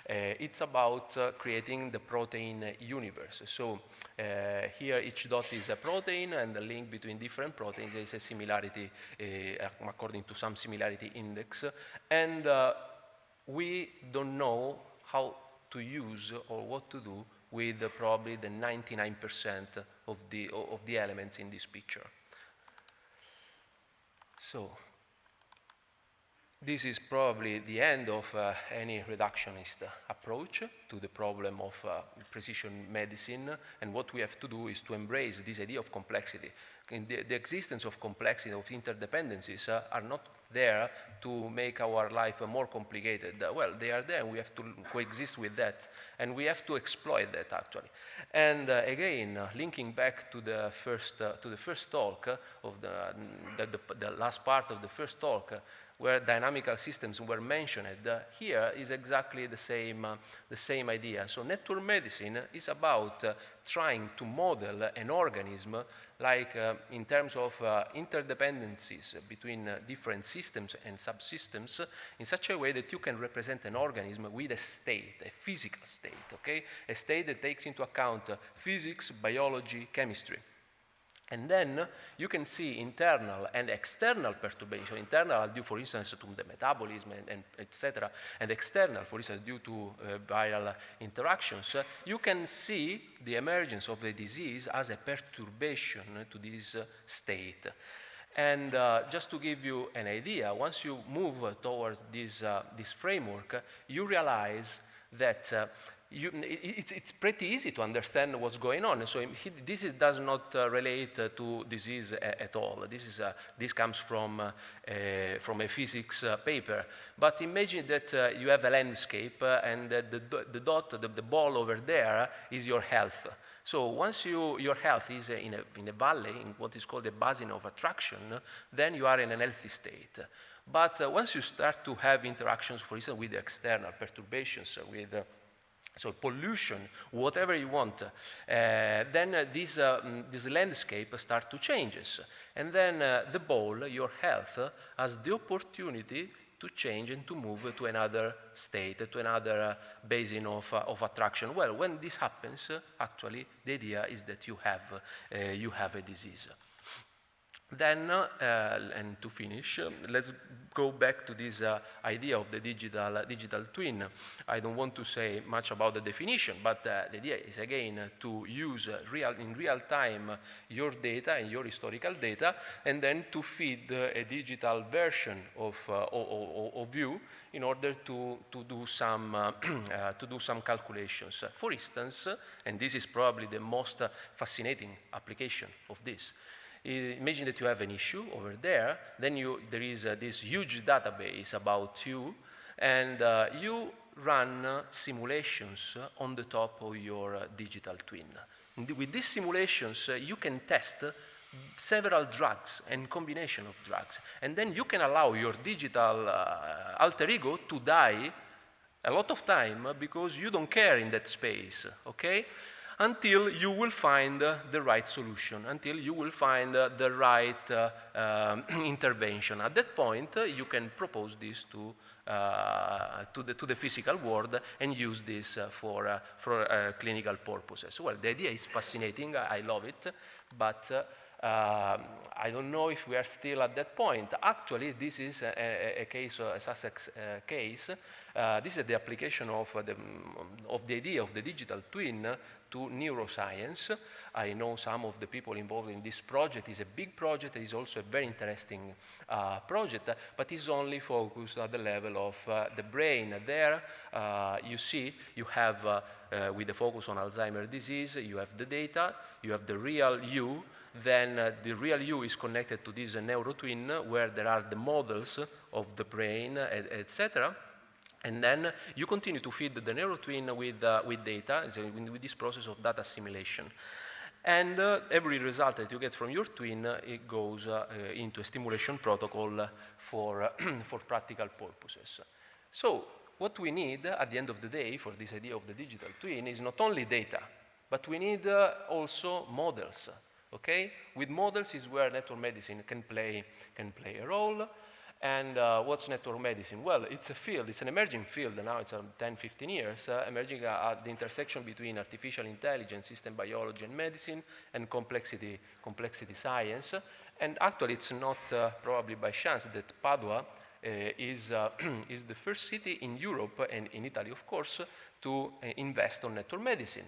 it's about creating the protein universe. So here each dot is a protein, and the link between different proteins is a similarity according to some similarity index. And we don't know how to use or what to do with probably the 99% of the elements in this picture. So This is probably the end of any reductionist approach to the problem of precision medicine, and what we have to do is to embrace this idea of complexity. The existence of complexity, of interdependencies, are not there to make our life more complicated. Well, they are there, and we have to coexist with that, and we have to exploit that, actually. And again, linking back to the first talk of the last part of the first talk, where dynamical systems were mentioned, here is exactly the same idea. So network medicine is about trying to model an organism like in terms of interdependencies between different systems and subsystems in such a way that you can represent an organism with a state, a physical state, okay? A state that takes into account physics, biology, chemistry. And then you can see internal and external perturbation. Internal are due, for instance, to the metabolism and etc. And external, for instance, due to viral interactions. You can see the emergence of the disease as a perturbation to this state. And just to give you an idea, once you move towards this framework, you realize that it's pretty easy to understand what's going on. So this does not relate to disease at all. This comes from a physics paper. But imagine that you have a landscape and the ball over there is your health. So once your health is in a valley, in what is called a basin of attraction, then you are in an healthy state. But once you start to have interactions, for instance, with the external perturbations, with so pollution, whatever you want, then this landscape starts to change. And then the ball, your health, has the opportunity to change and to move to another state, to another basin of attraction. Well, when this happens, actually, the idea is that you have a disease. Then, and to finish, let's go back to this idea of the digital twin. I don't want to say much about the definition, but the idea is, again, to use in real time your data and your historical data, and then to feed a digital version of you in order to do some calculations. For instance, and this is probably the most fascinating application of this. Imagine that you have an issue over there, then there is this huge database about you, and you run simulations on the top of your digital twin. With these simulations, you can test several drugs and combination of drugs, and then you can allow your digital alter ego to die a lot of time because you don't care in that space, okay? Until you will find the right solution, until you will find the right intervention. At that point, you can propose this to the physical world and use this for clinical purposes. Well, the idea is fascinating. I love it, but I don't know if we are still at that point. Actually, this is a case, a Sussex case. This is the application of the idea of the digital twin to neuroscience. I know some of the people involved in this project. It's a big project. It's also a very interesting project, but it's only focused at the level of the brain. There, you see, you have, with the focus on Alzheimer's disease, you have the data, you have the real you, then the real you is connected to this neurotwin where there are the models of the brain, etc. And then you continue to feed the neurotwin with data, so with this process of data assimilation. And every result that you get from your twin, it goes into a stimulation protocol for practical purposes. So what we need at the end of the day for this idea of the digital twin is not only data, but we need also models. Okay? With models is where network medicine can play a role. And what's network medicine? Well, it's a field, it's an emerging field now, it's 10, 15 years, emerging at the intersection between artificial intelligence, system biology and medicine, and complexity science. And actually it's not probably by chance that Padua is the first city in Europe, and in Italy of course, to invest on network medicine.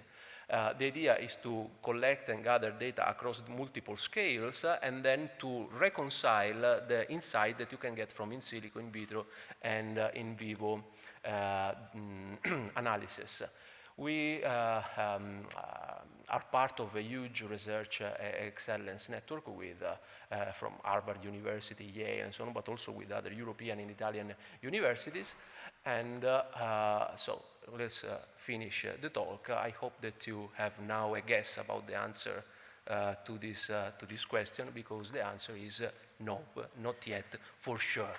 The idea is to collect and gather data across multiple scales and then to reconcile the insight that you can get from in silico, in vitro, and in vivo analysis. We are part of a huge research excellence network with, from Harvard University, Yale, and so on, but also with other European and Italian universities. And so let's finish the talk. I hope that you have now a guess about the answer to this question, because the answer is no, not yet, for sure.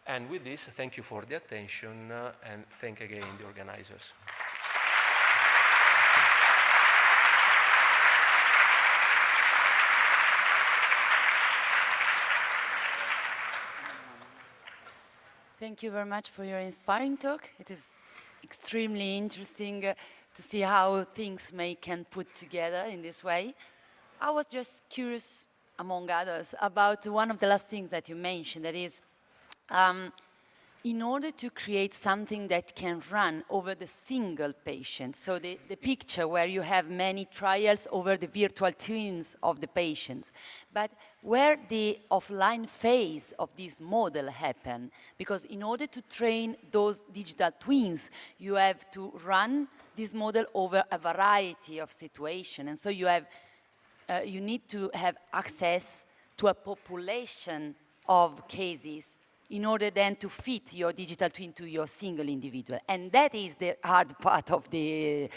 And with this, thank you for the attention, and thank again the organizers. Thank you very much for your inspiring talk. It is extremely interesting to see how things can put together in this way. I was just curious, among others, about one of the last things that you mentioned, that is, in order to create something that can run over the single patient, so the picture where you have many trials over the virtual twins of the patients, but where the offline phase of this model happen, because in order to train those digital twins, you have to run this model over a variety of situations, and so you need to have access to a population of cases in order then to fit your digital twin to your single individual. And that is the hard part of the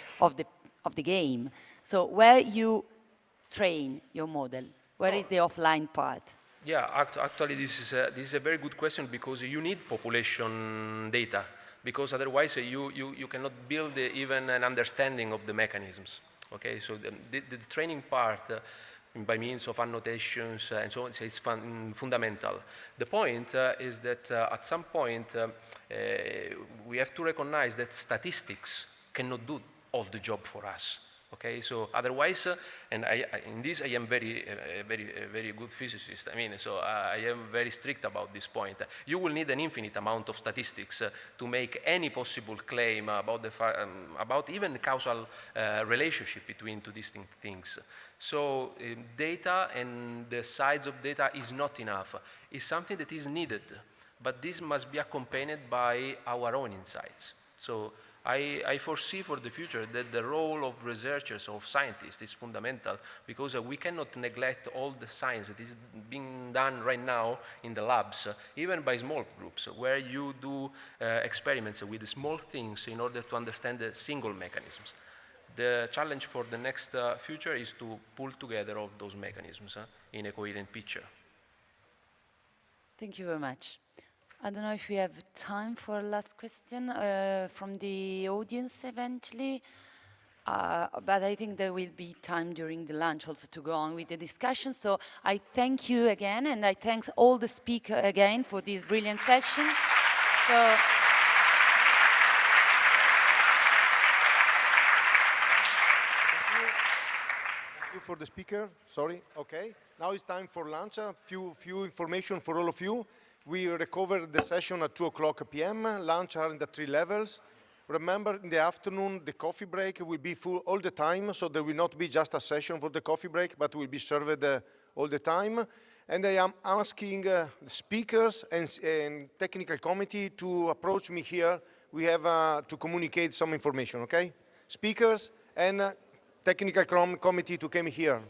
game. So where you train your model, where is the offline part? Yeah, actually this is a very good question, because you need population data, because otherwise you cannot build even an understanding of the mechanisms. Okay, so the training part by means of annotations and so on, it's fundamental. The point is that at some point we have to recognize that statistics cannot do all the job for us. Okay, so otherwise, and in this I am very good physicist. I mean, so I am very strict about this point. You will need an infinite amount of statistics to make any possible claim about even causal relationship between two distinct things. So data and the size of data is not enough. It's something that is needed, but this must be accompanied by our own insights. So I foresee for the future that the role of researchers, of scientists, is fundamental, because we cannot neglect all the science that is being done right now in the labs, even by small groups, where you do experiments with small things in order to understand the single mechanisms. The challenge for the next future is to pull together all those mechanisms in a coherent picture. Thank you very much. I don't know if we have time for a last question from the audience eventually, but I think there will be time during the lunch also to go on with the discussion. So I thank you again, and I thank all the speakers again for this brilliant section. So, for the speaker, sorry, okay. Now it's time for lunch, a few information for all of you. We recovered the session at 2:00 p.m. Lunch are in the 3 levels. Remember, in the afternoon, the coffee break will be full all the time, so there will not be just a session for the coffee break, but will be served all the time. And I am asking the speakers and technical committee to approach me here. We have to communicate some information, okay? Speakers and technical committee to come here.